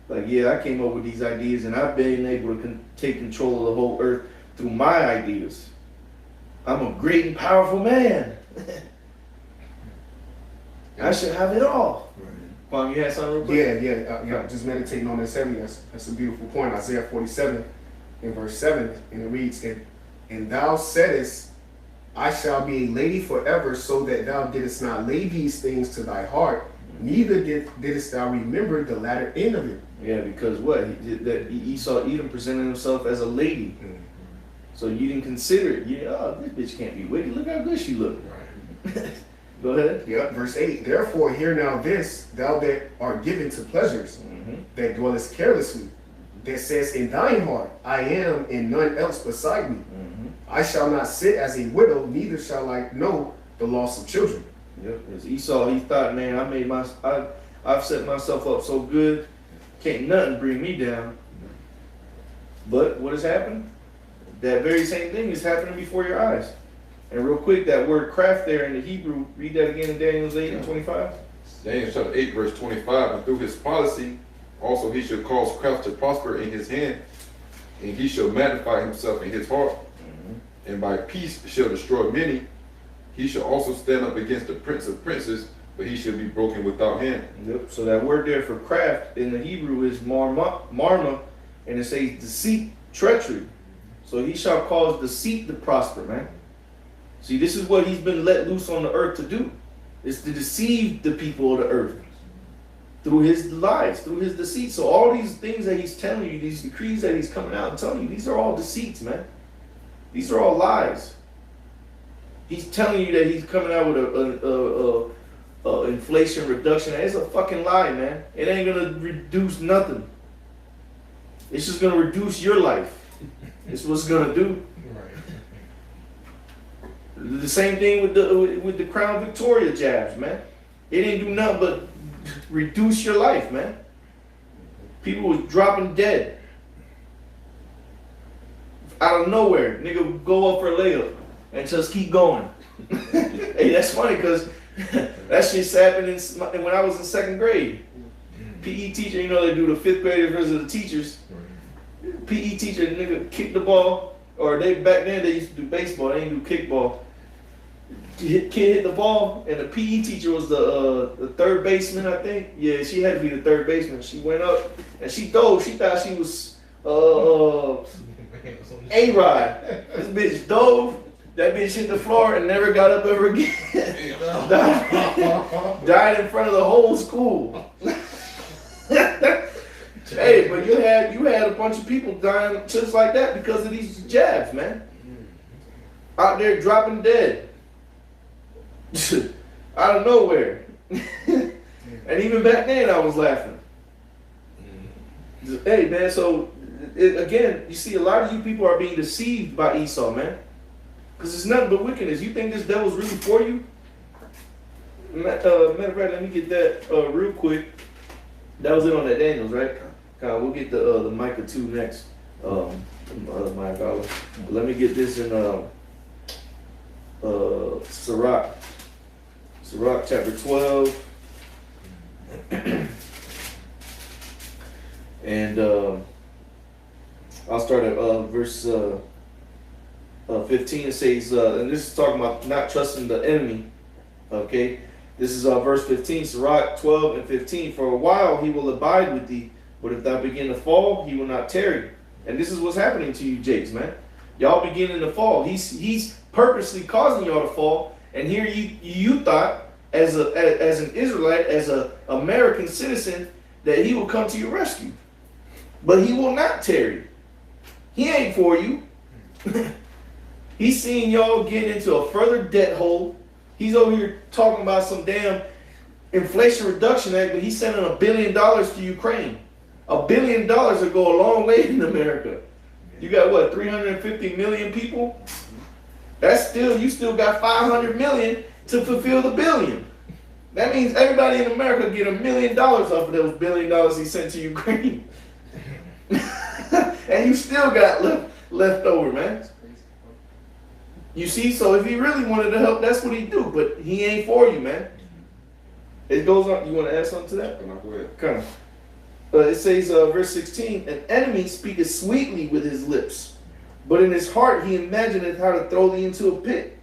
Like, yeah, I came up with these ideas, and I've been able to take control of the whole earth through my ideas. I'm a great and powerful man. I should have it all. Quan, you had something real quick? Yeah. Just meditating on this heavy. That's a beautiful point. Isaiah 47 in verse 7, and it reads, And thou saidest, I shall be a lady forever, so that thou didst not lay these things to thy heart, neither didst thou remember the latter end of it. Yeah, because what? Esau Edom presented himself as a lady. So you didn't consider it. Yeah, oh, this bitch can't be wicked. Look how good she look. Go ahead. Yeah, verse 8. Therefore hear now this, thou that art given to pleasures, that dwellest carelessly, that says in thine heart, I am, and none else beside me. I shall not sit as a widow, neither shall I know the loss of children. Yep. As Esau, he thought, man, I've set myself up so good, can't nothing bring me down. But what has happened? That very same thing is happening before your eyes. And real quick, that word craft there in the Hebrew, read that again in Daniel 8 and 25. Daniel chapter 8, verse 25. And through his policy also he shall cause craft to prosper in his hand, and he shall magnify himself in his heart, and by peace shall destroy many. He shall also stand up against the prince of princes, but he shall be broken without hand. Yep. So that word there for craft in the Hebrew is marma, and it says deceit, treachery. So he shall cause deceit to prosper, man. See, this is what he's been let loose on the earth to do. Is to deceive the people of the earth. Through his lies, through his deceit. So all these things that he's telling you, these decrees that he's coming out and telling you, these are all deceits, man. These are all lies. He's telling you that he's coming out with a inflation reduction. It's a fucking lie, man. It ain't gonna reduce nothing. It's just gonna reduce your life. It's what's gonna do. The same thing with the Crown Victoria jabs, man. It ain't do nothing but reduce your life, man. People was dropping dead out of nowhere. Nigga go up for a layup and just keep going. Hey, that's funny because that shit's happening when I was in second grade. PE teacher, you know they do the fifth graders versus the teachers. PE teacher, nigga kicked the ball, or back then they used to do baseball. They didn't do kickball. Kid hit the ball, and the PE teacher was the third baseman, I think. Yeah, she had to be the third baseman. She went up and she dove. She thought she was A-Rod. This bitch dove. That bitch hit the floor and never got up ever again. Died in front of the whole school. Hey, but you had a bunch of people dying just like that because of these jabs, man. Out there dropping dead. out of nowhere. And even back then, I was laughing. Hey, man, so again, you see, a lot of you people are being deceived by Esau, man. Because it's nothing but wickedness. You think this devil's really for you? Matter of fact, let me get that real quick. That was it on that Daniels, right? We'll get the Micah 2 next. My God. Let me get this in Sirach. Sirach chapter 12. And I'll start at verse 15. It says, and this is talking about not trusting the enemy. Okay, this is verse 15, Sirach 12 and 15. For a while he will abide with thee, but if thou begin to fall, he will not tarry. And this is what's happening to you, Jakes, man. Y'all beginning to fall. He's purposely causing y'all to fall. And here you thought, as an Israelite, as a American citizen, that he will come to your rescue. But he will not tarry. He ain't for you. He's seeing y'all get into a further debt hole. He's over here talking about some damn Inflation Reduction Act, but he's sending $1 billion to Ukraine. $1 billion will go a long way in America. You got what, 350 million people? That's still, you still got 500 million to fulfill the billion. That means everybody in America get $1 million off of those $1 billion he sent to Ukraine. And you still got left over, man. You see, so if he really wanted to help, that's what he'd do. But he ain't for you, man. It goes on. You want to add something to that? No, go ahead. Come. It says, verse 16, an enemy speaketh sweetly with his lips, but in his heart he imagineth how to throw thee into a pit.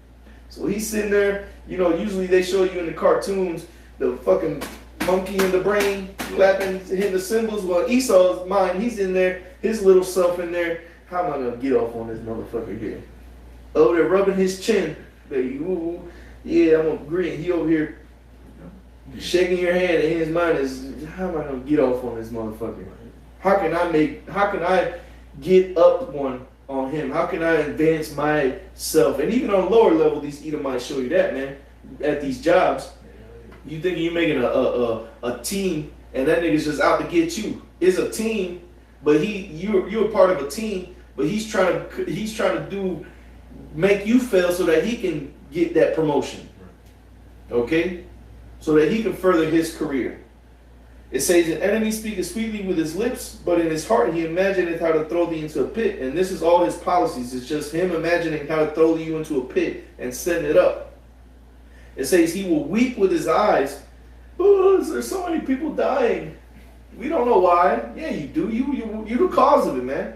So he's sitting there, you know, usually they show you in the cartoons, the fucking monkey in the brain, clapping, hitting the cymbals. Well, Esau's mind, he's in there, his little self in there. How am I going to get off on this motherfucker here? Oh, they're rubbing his chin. Ooh, yeah, I'm agreeing. He over here shaking your hand, and his mind is, how am I gonna get off on this motherfucker? How can I get up one on him? How can I advance myself? And even on a lower level, these Edomites show you that, man. At these jobs, you thinking you're making a team, and that nigga's just out to get you. It's a team, but you're a part of a team, but he's trying to make you fail so that he can get that promotion. Okay? So that he can further his career. It says, an enemy speaketh sweetly with his lips, but in his heart he imagineth how to throw thee into a pit. And this is all his policies. It's just him imagining how to throw you into a pit and setting it up. It says he will weep with his eyes. Oh, there's so many people dying. We don't know why. Yeah, you do. You're the cause of it, man.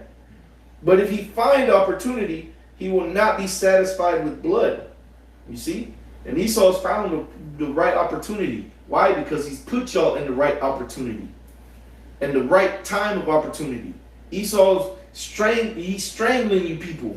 But if he find opportunity, he will not be satisfied with blood. You see? And Esau's found the right opportunity. Why? Because he's put y'all in the right opportunity. And the right time of opportunity. Esau's he's strangling you people.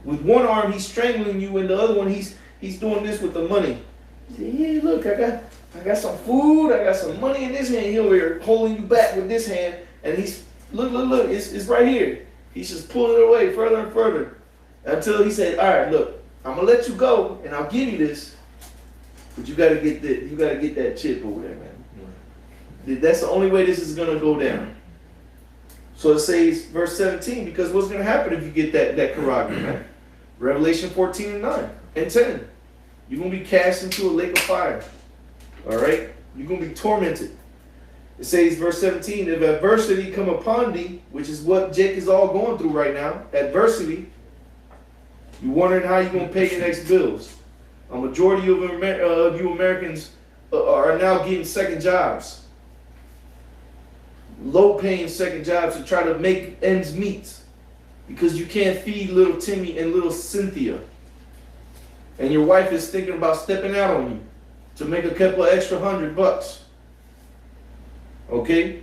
With one arm he's strangling you, and the other one he's doing this with the money. He said, yeah, look, I got some food, I got some money in this hand. He's over here holding you back with this hand, and he's look, it's right here. He's just pulling it away further and further. Until he said, all right, look, I'm gonna let you go, and I'll give you this, but you gotta get that. You gotta get that chip over there, man. That's the only way this is gonna go down. So it says, verse 17, because what's gonna happen if you get that Karag, man? Revelation 14 and 9 and 10. You're gonna be cast into a lake of fire. All right, you're gonna be tormented. It says, verse 17, if adversity come upon thee, which is what Jake is all going through right now, adversity. You're wondering how you're going to pay your next bills. A majority of you Americans are now getting second jobs. Low-paying second jobs to try to make ends meet. Because you can't feed little Timmy and little Cynthia. And your wife is thinking about stepping out on you to make a couple of extra $100. Okay?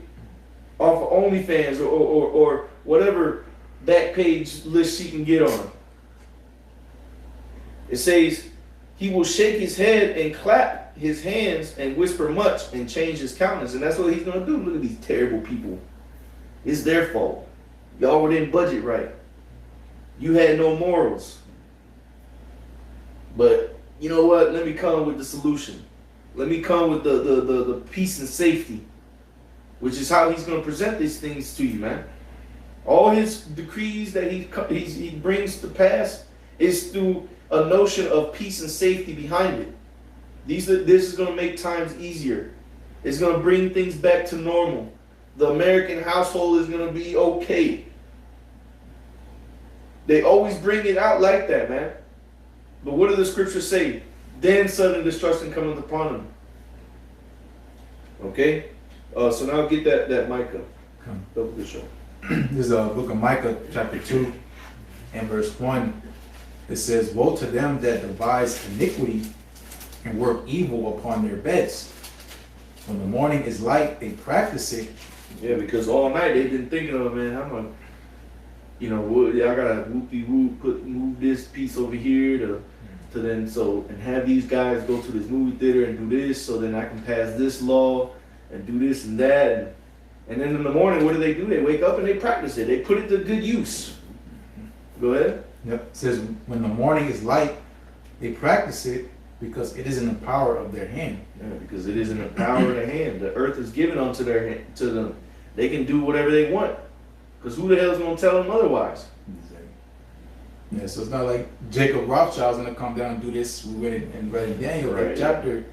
Off of OnlyFans or whatever back page list she can get on. It says, he will shake his head and clap his hands and whisper much and change his countenance. And that's what he's going to do. Look at these terrible people. It's their fault. Y'all didn't budget right. You had no morals. But you know what? Let me come with the solution. Let me come with the peace and safety, which is how he's going to present these things to you, man. All his decrees that he brings to pass is through a notion of peace and safety behind it. This is going to make times easier. It's going to bring things back to normal. The American household is going to be okay. They always bring it out like that, man. But what do the scriptures say? Then sudden destruction cometh upon them. Okay? So now get that Micah. Double the show. This is the book of Micah, chapter 2, and verse 1. It says, woe to them that devise iniquity and work evil upon their beds. When the morning is light, they practice it. Yeah, because all night they've been thinking of, man, I'm gonna, I gotta move this piece over here to then and have these guys go to this movie theater and do this, so then I can pass this law and do this and that, and then in the morning, what do? They wake up and they practice it. They put it to good use. Go ahead. Yep. It says, when the morning is light, they practice it because it is in the power of their hand. Yeah, because it is in the power of their hand. The earth is given unto their hand, to them. They can do whatever they want. Because who the hell is going to tell them otherwise? Yeah, so it's not like Jacob Rothschild's going to come down and do this. We read it in Daniel, right, that chapter.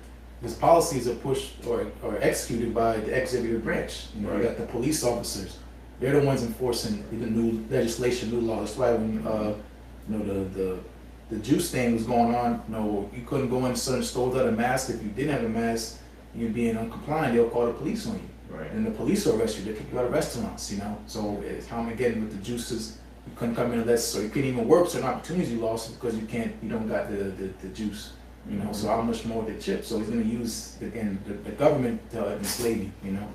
His policies are pushed or executed by the executive branch. You right. got the police officers. They're the ones enforcing the new legislation, new law. That's why when the juice thing was going on, you couldn't go in certain stores without a mask. If you didn't have a mask, you're being uncompliant, they'll call the police on you. Right. And the police will arrest you. They kick you out of restaurants, So it's how I'm getting with the juices. You couldn't come in unless, so you couldn't even work. Certain opportunities you lost because you don't got the juice. So how much more the chip? So he's going to use again the government to enslave you. Yeah,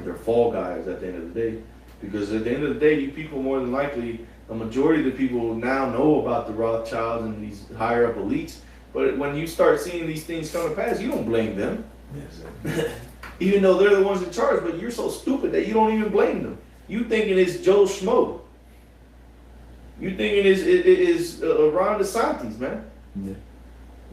they're fall guys at the end of the day, because at the end of the day, you people more than likely, the majority of the people now know about the Rothschilds and these higher up elites. But when you start seeing these things come to pass, you don't blame them, even though they're the ones in charge. But you're so stupid that you don't even blame them. You thinking it's Joe Schmo. You thinking it's Ron DeSantis, man. Yeah.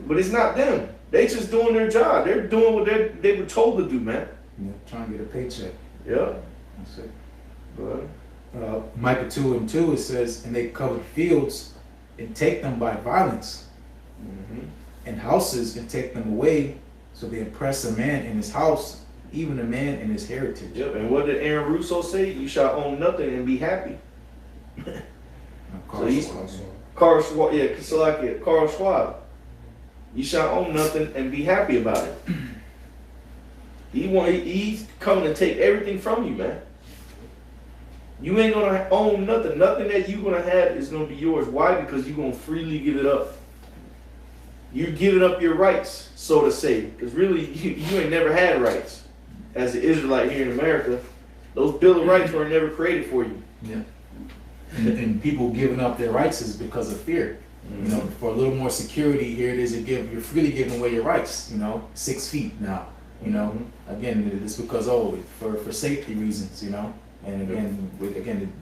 But it's not them. They just doing their job. They're doing what they were told to do, man. Yeah, trying to get a paycheck. Yeah. That's it. But Micah 2:2, it says, and they covered fields and take them by violence, and houses and take them away. So they oppress a man in his house, even a man in his heritage. Yep. And what did Aaron Russo say? You shall own nothing and be happy. Carl Schwab. You shall own nothing and be happy about it. He's coming to take everything from you, man. You ain't gonna own nothing. Nothing that you're gonna have is gonna be yours. Why? Because you're gonna freely give it up. You're giving up your rights, so to say. Because really, you ain't never had rights. As an Israelite here in America, those Bill of Rights were never created for you. Yeah. And people giving up their rights is because of fear. For a little more security, here it is. You're freely giving away your rights. 6 feet now. Again, it's because for safety reasons. And again,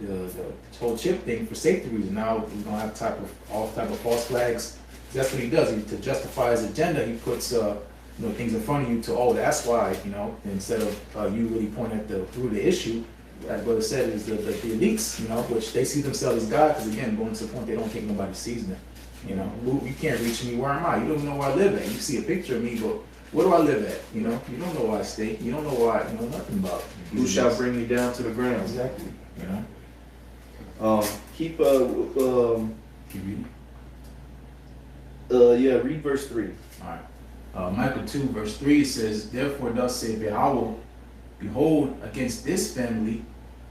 the whole chip thing for safety reasons. Now we're gonna have all type of false flags. That's what he does. To justify his agenda, he puts things in front of you that's why. Instead of you really pointing through the issue. Like brother said, is the elites, which they see themselves as God, because again, going to the point they don't take nobody sees them. You can't reach me. Where am I? You don't know where I live at. You see a picture of me, but where do I live at? You don't know where I stay. You don't know why. You know nothing about it. Who shall bring me down to the ground? Exactly. Keep Keep reading. read verse 3. All right. Micah 2 verse 3 says, therefore thus saith Yahweh, behold, against this family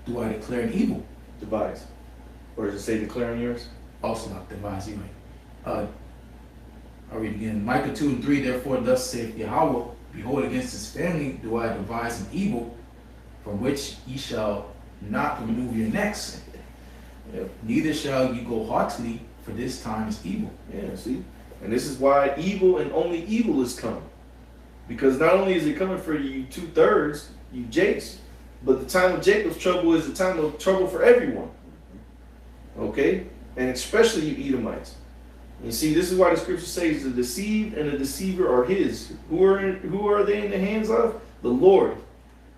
do I declare an evil. Devise. Or does it say declaring yours? Also not devise, anyway. I'll read again. Micah 2:3, therefore thus saith Yahweh, behold, against this family do I devise an evil, from which ye shall not remove your necks. Yep. Neither shall you go haughtily, for this time is evil. Yeah, see? And this is why evil and only evil is coming. Because not only is it coming for you 2/3, you Jakes, but the time of Jacob's trouble is the time of trouble for everyone. Okay? And especially you Edomites. You see, this is why the scripture says the deceived and the deceiver are his. Who are they in the hands of? The Lord.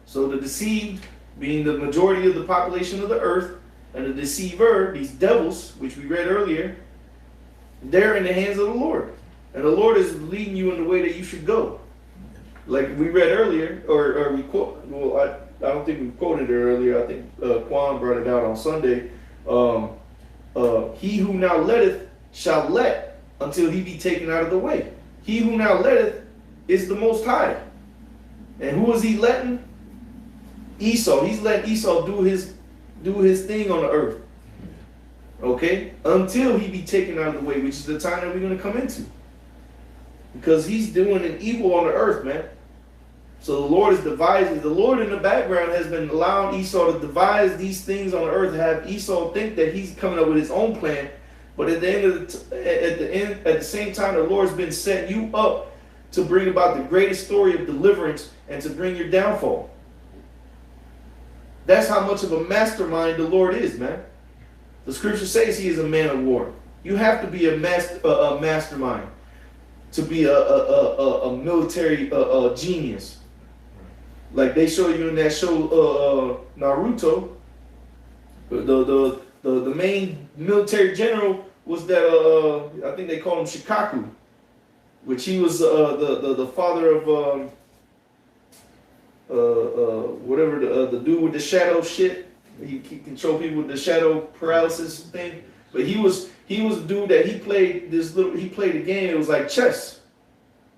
So the deceived being the majority of the population of the earth, and the deceiver, these devils, which we read earlier, they're in the hands of the Lord. And the Lord is leading you in the way that you should go. Like we read earlier, or we quote, well, I don't think we quoted it earlier. I think Quan brought it out on Sunday. He who now letteth shall let until he be taken out of the way. He who now letteth is the Most High. And who is he letting? Esau. He's letting Esau do his thing on the earth. Okay? Until he be taken out of the way, which is the time that we're going to come into. Because he's doing an evil on the earth, man. So the Lord is devising. The Lord in the background has been allowing Esau to devise these things on the earth, have Esau think that he's coming up with his own plan. But at the end of at the same time, the Lord's been setting you up to bring about the greatest story of deliverance and to bring your downfall. That's how much of a mastermind the Lord is, man. The scripture says he is a man of war. You have to be a mastermind to be a military genius. Like they show you in that show Naruto, the main military general was that I think they call him Shikaku, which he was the father of whatever the dude with the shadow shit. He control people with the shadow paralysis thing. But he was a dude that he played a game. It was like chess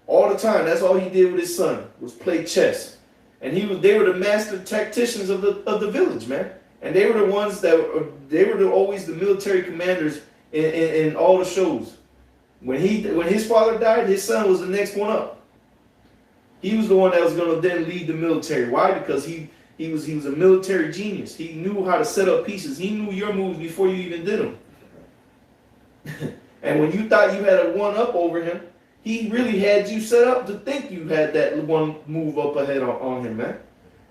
all the time. That's all he did with his son was play chess. And they were the master tacticians of the village, man. And they were the ones always the military commanders in all the shows. When his father died, his son was the next one up. He was the one that was going to then lead the military. Why? Because he was a military genius. He knew how to set up pieces. He knew your moves before you even did them. And when you thought you had a one up over him, he really had you set up to think you had that one move up ahead on him, man.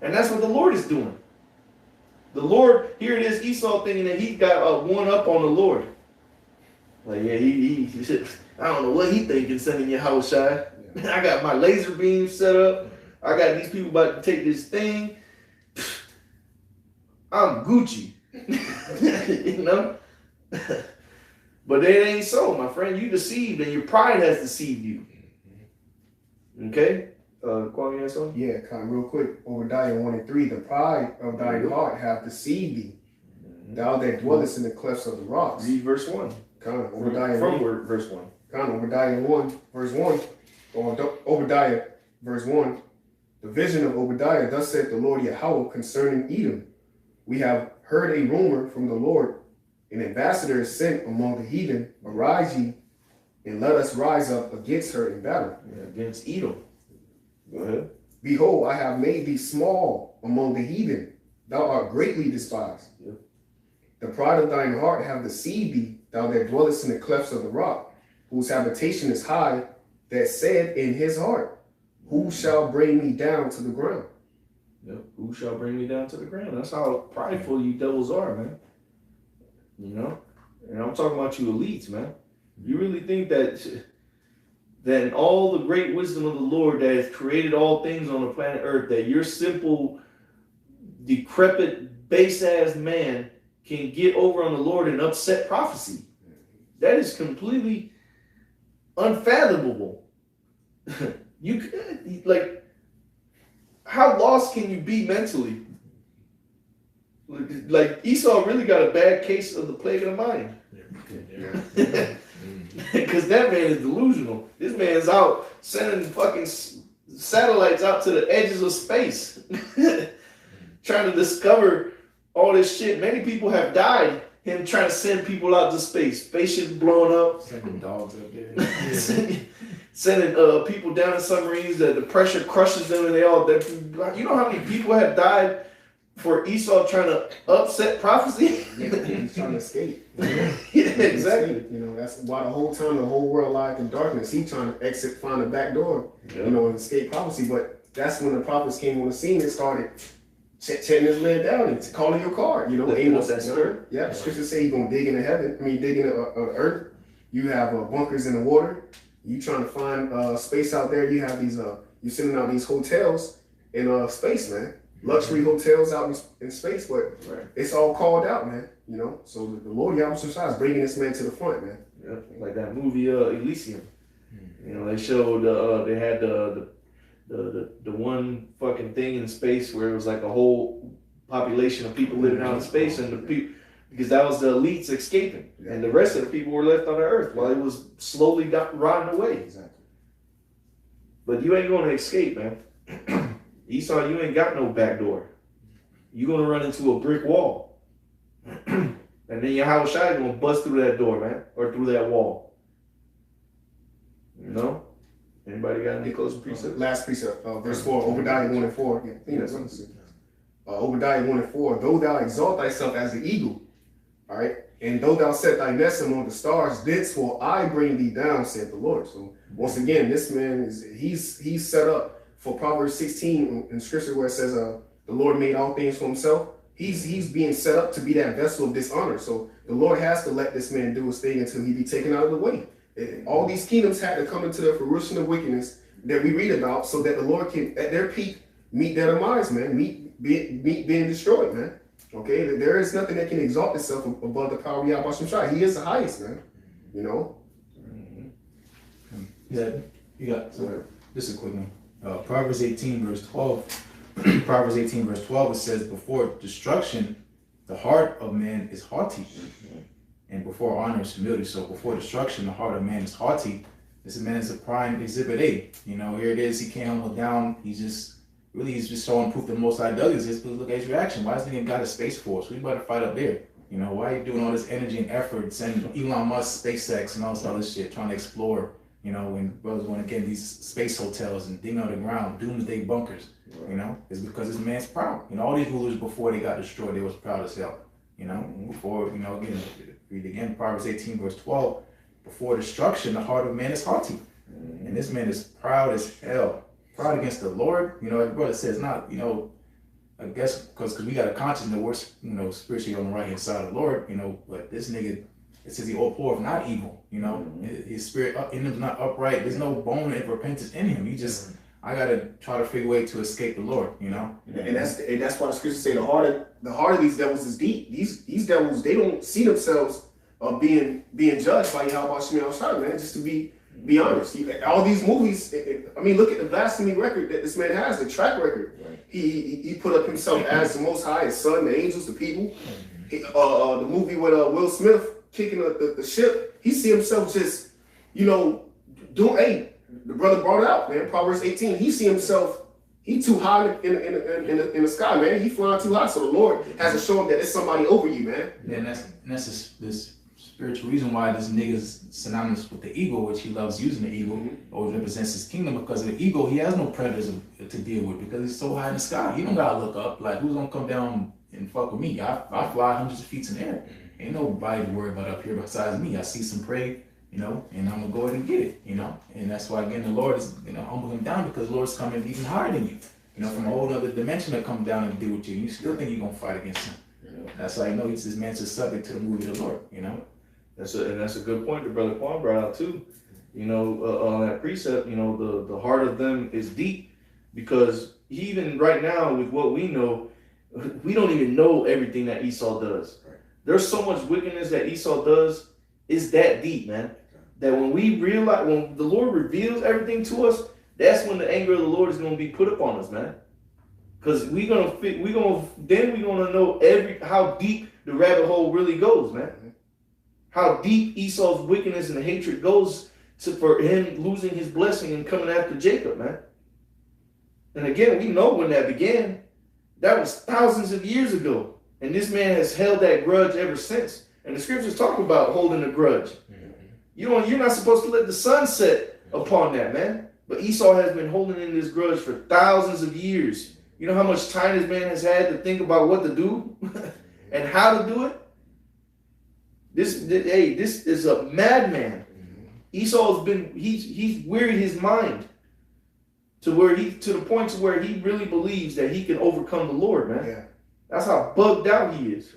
And that's what the Lord is doing. The Lord, here it is, Esau thinking that he got a one up on the Lord. Like, yeah, he I don't know what he thinking sending you house shy. I got my laser beam set up. I got these people about to take this thing. I'm Gucci. You know? But it ain't so, my friend. You deceived, and your pride has deceived you. Okay? Kwame, you have something? Yeah, kind of real quick. Obadiah 1:3. The pride of thine heart hath deceived thee. Thou that dwellest in the clefts of the rocks. Read verse 1. Kind of Obadiah from verse 1. Kind of Obadiah 1, verse 1. Or Obadiah, verse 1. The vision of Obadiah, thus saith the Lord Yahweh concerning Edom. We have heard a rumor from the Lord. An ambassador is sent among the heathen. Arise ye, and let us rise up against her in battle. Yeah, against Edom. Go ahead. Behold, I have made thee small among the heathen. Thou art greatly despised. Yep. The pride of thine heart have deceived thee, thou that dwellest in the clefts of the rock, whose habitation is high, that said in his heart, who shall bring me down to the ground? Yep. Who shall bring me down to the ground? That's how prideful you devils are, man. You know? And I'm talking about you elites, man. You really think that in all the great wisdom of the Lord that has created all things on the planet Earth, that your simple, decrepit, base-ass man can get over on the Lord and upset prophecy? That is completely unfathomable. Like, how lost can you be mentally? Like Esau really got a bad case of the plague of the mind. Because that man is delusional. This man's out sending fucking satellites out to the edges of space, trying to discover all this shit. Many people have died him trying to send people out to space. Spaceships blowing up. Sending dogs up there. Sending people down in submarines that the pressure crushes them and they all dead. You know how many people have died for Esau trying to upset prophecy? He's trying to escape. Yeah, exactly. You know, that's why the whole time the whole world lied in darkness. He's trying to exit, find a back door, you know, and escape prophecy. But that's when the prophets came on the scene and started chatting this man down and calling your card. You know, Amos. That Yeah, the scriptures say he's gonna dig into heaven. I mean, dig into earth. You have bunkers in the water. You trying to find space out there. You have these, you're sending out these hotels in space, man. Luxury hotels out in space, but it's all called out, man. You know, so the Lord Yahweh Shai is bringing this man to the front, man. Yeah, like that movie Elysium. You know, they showed they had the one fucking thing in space where it was like a whole population of people living out in space, and the people, because that was the elites escaping, and the rest of the people were left on the earth while it was slowly rotting away. Exactly. But you ain't gonna escape, man. Esau, you ain't got no back door. You're gonna run into a brick wall. And then Yahweh Shai is gonna bust through that door, man, or through that wall. You know? Anybody got any closing precepts? Last precept, verse 4, Obadiah 1 and 4. Yeah, I think that's what it says. Obadiah 1 and 4. Though thou exalt thyself as the eagle, all right, and though thou set thy nest among the stars, thence will I bring thee down, saith the Lord. So once again, this man he's set up for Proverbs 16 in scripture where it says, the Lord made all things for himself. He's being set up to be that vessel of dishonor. So the Lord has to let this man do his thing until he be taken out of the way. All these kingdoms had to come into the fruition of wickedness that we read about, so that the Lord can, at their peak, meet their demise, man. Meet being destroyed, man. Okay, there is nothing that can exalt itself above the power of Yahweh Shai. He is the highest, man. You know. Yeah, you got. So, this is a quick one. Proverbs 18 verse 12. Proverbs 18 verse 12, it says, before destruction, the heart of man is haughty, and before honor is humility. So before destruction, the heart of man is haughty. This man is a prime exhibit A. You know, here it is. He can't humble down. He's just showing proof that most idolaters is. Look at his reaction. Why has he got a space force? We better fight up there. You know, why are you doing all this energy and effort, sending Elon Musk, SpaceX, and all this other shit, trying to explore? You know, when brothers want to get these space hotels and dig underground, doomsday bunkers. You know, it's because this man's proud. You know, all these rulers before they got destroyed, they was proud as hell. You know, before, you know, again, read again, Proverbs 18 verse 12. Before destruction, the heart of man is haughty. And this man is proud as hell. Proud against the Lord. You know, like brother says, not, you know, I guess because we got a conscience that we're, you know, spiritually on the right hand side of the Lord, you know, but this nigga, it says he all poor of not evil, you know, his spirit in him is not upright. There's no bone of repentance in him. He just, I gotta try to figure a way to escape the Lord, you know. And that's why the scriptures say the heart of these devils is deep. These devils, they don't see themselves being judged by Yahweh Shai, man. Just to be honest, all these movies. I mean, look at the blasphemy record that this man has, the track record. Right. He put up himself as the Most High, his son, the angels, the people. The movie with Will Smith kicking the ship. He see himself just, you know, doing. Hey, the brother brought it out, man. Proverbs 18. He see himself. He too high in the sky, man. He flying too high. So the Lord has to show him that there's somebody over you, man. Yeah, and that's this spiritual reason why this nigga's synonymous with the eagle, which he loves using the eagle, always represents his kingdom, because the eagle, he has no predators to deal with because he's so high in the sky. He don't gotta look up. Like, who's gonna come down and fuck with me? I fly hundreds of feet in the air. Ain't nobody to worry about up here besides me. I see some prey, you know, and I'm gonna go ahead and get it, you know. And that's why, again, the Lord is, you know, humble him down, because the Lord's coming even higher than you. You know, from a whole other dimension to come down and deal with you. You still think you're gonna fight against him. That's how you know this man's just subject to the movie of the Lord, you know. That's a good point that Brother Quan brought out too. You know, on that precept, you know, the heart of them is deep, because even right now with what we know, we don't even know everything that Esau does. Right. There's so much wickedness that Esau does. It's that deep, man. That when we realize, when the Lord reveals everything to us, that's when the anger of the Lord is going to be put upon us, man. Because we're gonna know how deep the rabbit hole really goes, man. How deep Esau's wickedness and hatred goes for him losing his blessing and coming after Jacob, man. And again, we know when that began. That was thousands of years ago. And this man has held that grudge ever since. And the scriptures talk about holding a grudge. You're not supposed to let the sun set upon that, man. But Esau has been holding in this grudge for thousands of years. You know how much time this man has had to think about what to do and how to do it? This is a madman. Esau has been, he's wearied his mind to the point to where he really believes that he can overcome the Lord, man. Yeah. That's how bugged out he is.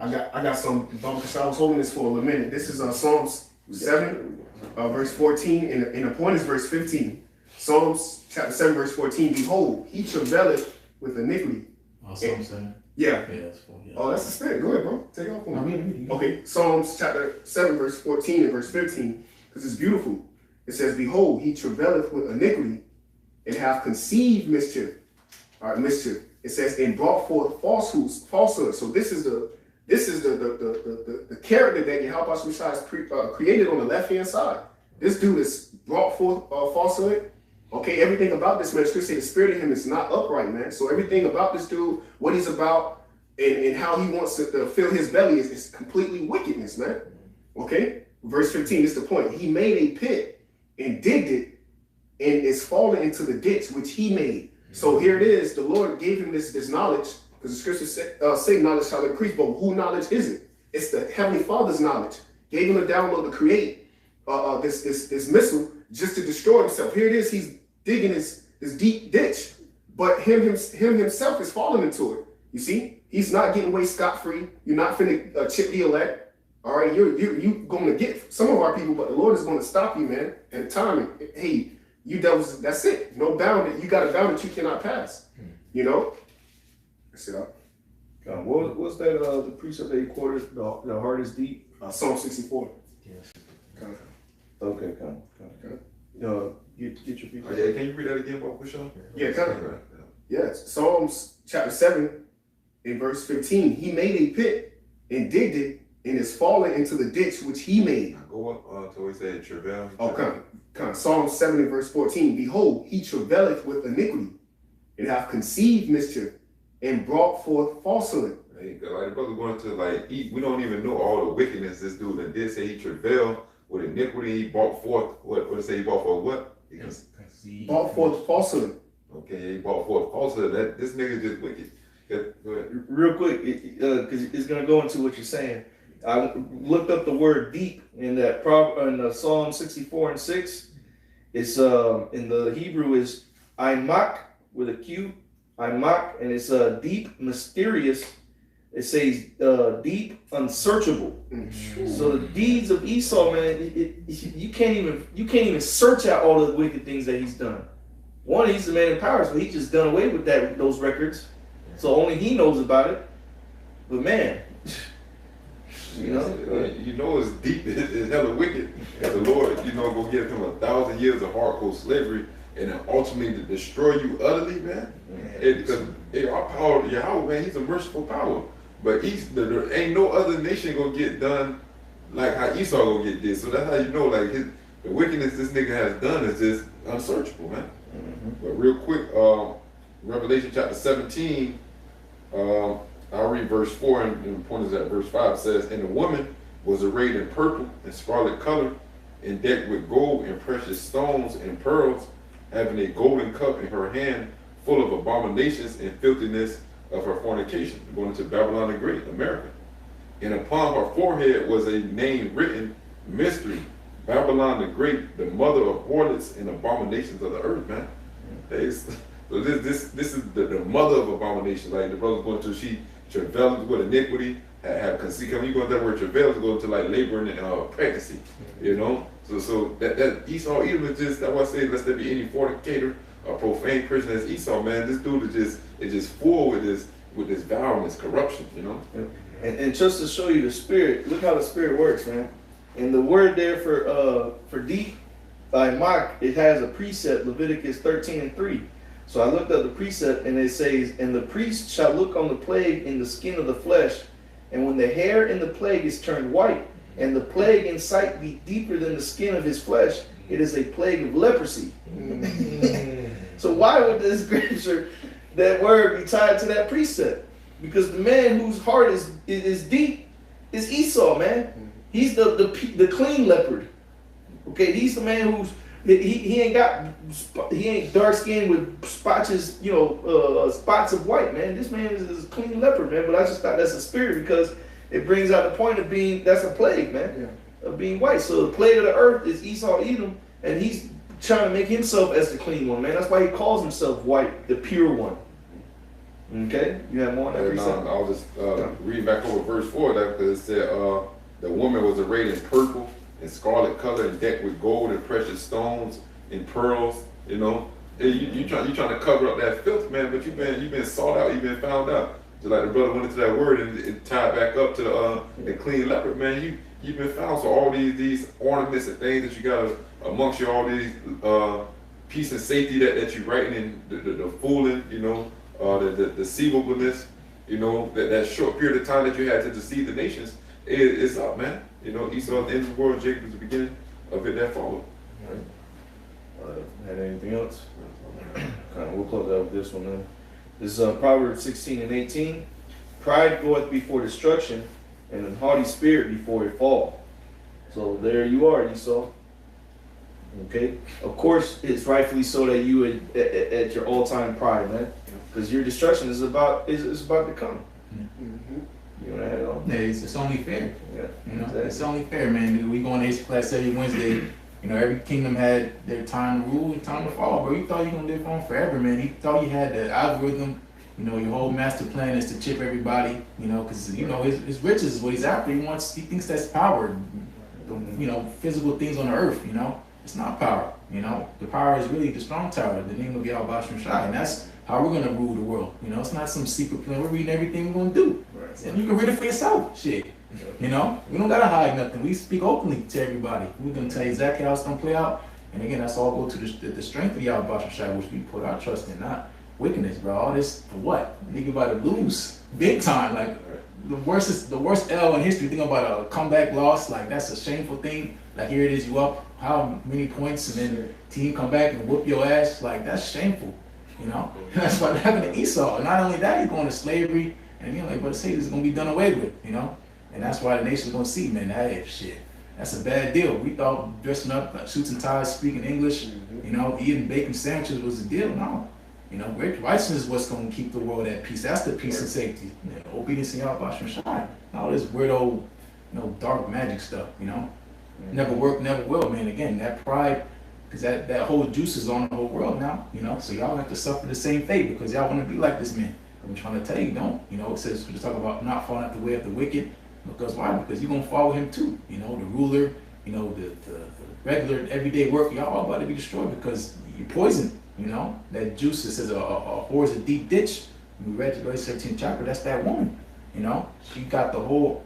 I got some because I was holding this for a minute. This is Psalms 7, verse 14, and the point is verse 15. Psalms chapter 7, verse 14. Behold, he travaileth with iniquity. Psalms 7. Yeah. Yeah, that's cool. Yeah. Oh, that's a spirit. Go ahead, bro. Take it off No, on me. me. Okay, Psalms chapter 7, verse 14 and verse 15, because it's beautiful. It says, Behold, he travaileth with iniquity, and hath conceived mischief. All right, mischief. It says, and brought forth falsehood. So this is the character that Yahweh Shai created on the left-hand side. This dude has brought forth falsehood. Okay, everything about this man, Scripture say the spirit of him is not upright, man. So everything about this dude, what he's about, and how he wants to fill his belly is completely wickedness, man. Okay, verse 15 is the point. He made a pit and digged it, and is fallen into the ditch which he made. So here it is. The Lord gave him this knowledge, because the Scripture say knowledge shall increase. But who knowledge is it? It's the Heavenly Father's knowledge. Gave him a download to create this missile just to destroy himself. Here it is. He's digging this deep ditch, but him himself is falling into it. You see, he's not getting away scot-free. You're not finna chip the elect. All right, you're going to get some of our people, but the Lord is going to stop you, man. At the time, hey, you devils, that's it. No bound. You got a bound that you cannot pass. You know. That's it. What's that? The precept that he quoted. The heart is deep. Psalm 64. Yes. Okay, come. Get your people. Oh, yeah, can you read that again, Bob Bishop? Yeah, kind of. Yes. Psalms chapter 7 in verse 15. He made a pit and digged it, and is fallen into the ditch which he made. Go up till we say travail. Oh, come. Psalm 7 and verse 14. Behold, he travaileth with iniquity, and hath conceived mischief, and brought forth falsehood. Like the brother going to we don't even know all the wickedness this dude did. Say he travailed with iniquity. He brought forth what it say he brought forth what? Brought forth falsehood. Okay, he brought forth falsehood. That this nigga just wicked. Go ahead. Real quick, because it's gonna go into what you're saying. I looked up the word deep in that in Psalm 64 and 6. It's in the Hebrew is Imak with a Q, Imak, and it's deep, mysterious. It says deep, unsearchable. So the deeds of Esau, man, you can't even search out all the wicked things that he's done. One, he's the man in power, so he's just done away with those records. So only he knows about it. But man, it's deep, it's hella wicked. And the Lord, go give him 1,000 years of hardcore slavery and then ultimately to destroy you utterly, man. Because our power, Yahweh, man, he's a merciful power. But there ain't no other nation gonna get done like how Esau gonna get this. So that's how you know, the wickedness this nigga has done is just unsearchable, man. But real quick, Revelation chapter 17, I'll read verse 4 and the point is at verse 5 says, and the woman was arrayed in purple and scarlet color, and decked with gold and precious stones and pearls, having a golden cup in her hand, full of abominations and filthiness of her fornication, going to Babylon the Great, America. And upon her forehead was a name written, Mystery, Babylon the Great, the mother of harlots and abominations of the earth, man. So this is the mother of abominations. Like the brother's going to, she travailed with iniquity, have conceived. When you go to that word travail, is going to laboring and pregnancy, So that Esau Edom is just, that's why I say, lest there be any fornicator or profane person as Esau, man. This dude is just full with this violence, corruption, And just to show you the spirit, look how the spirit works, man. And the word there for deep, Mach, it has a precept, Leviticus 13 and 3. So I looked up the precept and it says, and the priest shall look on the plague in the skin of the flesh, and when the hair in the plague is turned white, and the plague in sight be deeper than the skin of his flesh, it is a plague of leprosy. So why would this scripture, that word, be tied to that precept? Because the man whose heart is deep is Esau, man. He's the clean leopard. Okay, he's the man who's he ain't dark skinned with spots of white, man. This man is a clean leopard, man. But I just thought that's a spirit because it brings out the point of being, that's a plague, man, of being white. So the plague of the earth is Esau Edom, and he's trying to make himself as the clean one, man. That's why he calls himself white, the pure one. Okay, you have more on that And, precept? I'll just read back over verse 4 there, because it said, the woman was arrayed in purple and scarlet color and decked with gold and precious stones and pearls. You know, hey, you trying to cover up that filth, man, but you've been sought out, you've been found out. Just like the brother went into that word and it tied back up to the clean leopard, man. You've been found. So all these ornaments and things that you got amongst you, all these peace and safety that you writing in the fooling, you know, the deceivableness, you know, that short period of time that you had to deceive the nations, it's up, man. You know, Esau at the end of the world, Jacob is the beginning of it that followed. Had anything else? We'll close out with this one then. This is Proverbs 16 and 18. Pride goeth before destruction, and an haughty spirit before a fall. So there you are, Esau. Okay? Of course, it's rightfully so that you at your all-time pride, man. Because your destruction is about to come. You know that all? Yeah, it's only fair. Yeah. You know, Exactly. it's only fair, man. We go on history class every Wednesday. You know, every kingdom had their time to rule and time to fall, bro. You thought you gonna live on forever, man. You thought you had the algorithm. You know, your whole master plan is to chip everybody. You know, because you know his riches is what he's after. He thinks that's power. You know, physical things on the earth. You know, it's not power. You know, the power is really the strong tower. The name of Yahweh Shai, and that's how we're gonna rule the world. You know, it's not some secret plan. We're reading everything we're gonna do, and you can read it for yourself. Shit. You know, we don't gotta hide nothing. We speak openly to everybody. We're gonna tell you exactly how it's gonna play out. And again, that's all go to the strength of Yahweh Shai, which we put our trust in, not wickedness, bro. All this for what? Nigga about to lose big time. Like the worst L in history. Think about a comeback loss. Like that's a shameful thing. Like here it is, you up how many points, and then the team come back and whoop your ass. Like that's shameful. You know, that's what happened to Esau. And not only that, he's going to slavery, and you know, like brother says, it's gonna be done away with. You know. And that's why the nation's gonna see, man, hey, shit, that's a bad deal. We thought dressing up like suits and ties, speaking English, you know, eating bacon sandwiches was the deal. No. You know, great righteousness is what's gonna keep the world at peace. That's the peace and safety. You know, obedience in Yahweh Shai. All this weirdo, you know, dark magic stuff, you know. Never worked, never will, man. Again, that pride, because that whole juice is on the whole world now, you know. So y'all have to suffer the same fate because y'all wanna be like this man. I'm trying to tell you, don't. You know, it says we talk about not falling at the way of the wicked. Because why? Because you're gonna follow him too. You know, the ruler, you know, the regular everyday work, y'all all about to be destroyed because you're poisoned. You know, that juice that says a whore is a deep ditch. We read the 13th chapter, that's that woman. You know, she got the whole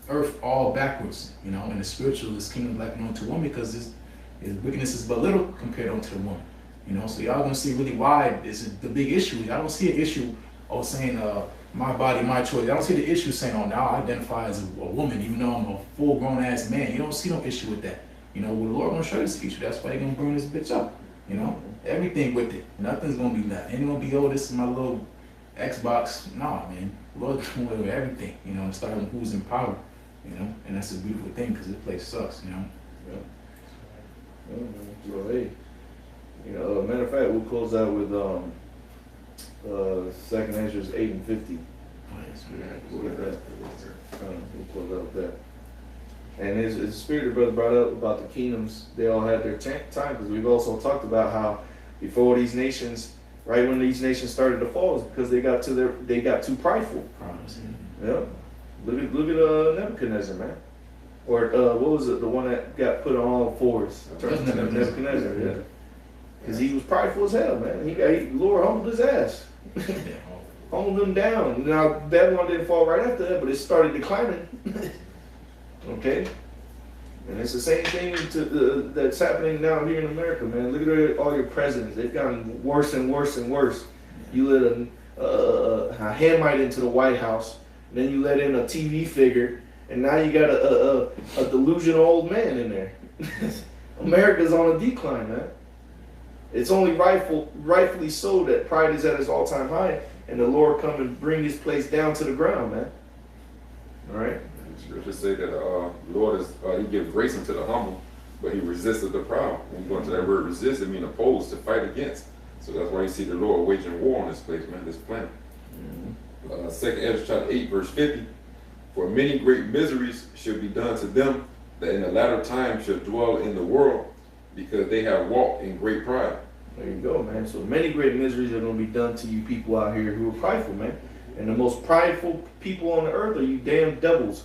earth all backwards, you know, and the spiritual is kingdom like known to woman because his wickedness is but little compared unto the woman. You know, so y'all gonna see really why this is the big issue. I don't see an issue of saying my body, my choice. I don't see the issue saying, oh, now I identify as a woman, even though I'm a full-grown ass man. You don't see no issue with that. You know, well, the Lord gonna show this issue. That's why they're gonna burn this bitch up. You know, everything with it. Nothing's gonna be left. Ain't gonna be, oh, this is my little Xbox. Nah, man. The Lord's gonna with everything. You know, and start with who's in power. You know, and that's a beautiful thing because this place sucks. You know. Yeah. So hey, you know, matter of fact, we'll close out with 2nd Ezra 8 and 50. We'll close out with that. And his spirit, the brother brought up about the kingdoms, they all had their time, because we've also talked about how before these nations, right when these nations started to fall, is because they got too prideful. Yeah. Look at Nebuchadnezzar, man. Or what was it? The one that got put on all fours. Nebuchadnezzar, yeah. Because he was prideful as hell, man. The Lord humbled his ass. Humbled him down. Now Babylon didn't fall right after that, but it started declining. Okay? And it's the same thing that's happening now here in America, man. Look at all your presidents. They've gotten worse and worse and worse. You let a Hamite into the White House, then you let in a TV figure, and now you got a delusional old man in there. America's on a decline, man. It's only rightfully so that pride is at its all-time high, and the Lord come and bring this place down to the ground, man. All right? Scripture say that the Lord is he gives grace unto the humble, but he resisted the proud. When you go into that word resist, it means oppose, to fight against. So that's why you see the Lord waging war on this place, man, this planet. 2nd Ezra chapter 8, verse 50. For many great miseries shall be done to them that in the latter time shall dwell in the world, because they have walked in great pride. There you go, man. So many great miseries are going to be done to you people out here who are prideful, man. And the most prideful people on the earth are you damn devils.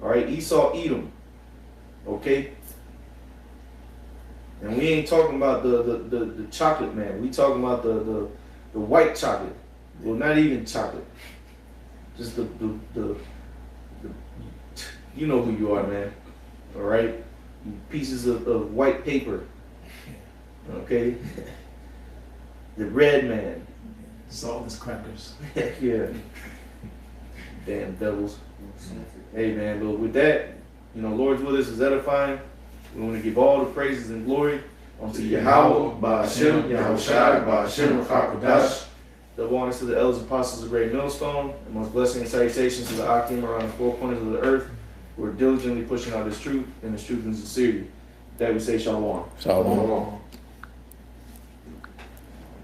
All right, Esau, Edom. Okay? And we ain't talking about the chocolate, man. We talking about the white chocolate. Well, not even chocolate. Just the you know who you are, man. All right? Pieces of white paper. Okay? The red man. Saltless crackers. Yeah. Damn devils. Hey, man, but with that, you know, Lord's with us is edifying. We want to give all the praises and glory unto Yahweh, Ba'ashem, Yahushai, Ba'ashem, Chakadash. Double honors to the elders and apostles of Great Millstone, and most blessing and salutations to the Akim around the four corners of the earth who are diligently pushing out this truth and this truth in sincerity. That we say shalom. Shalom.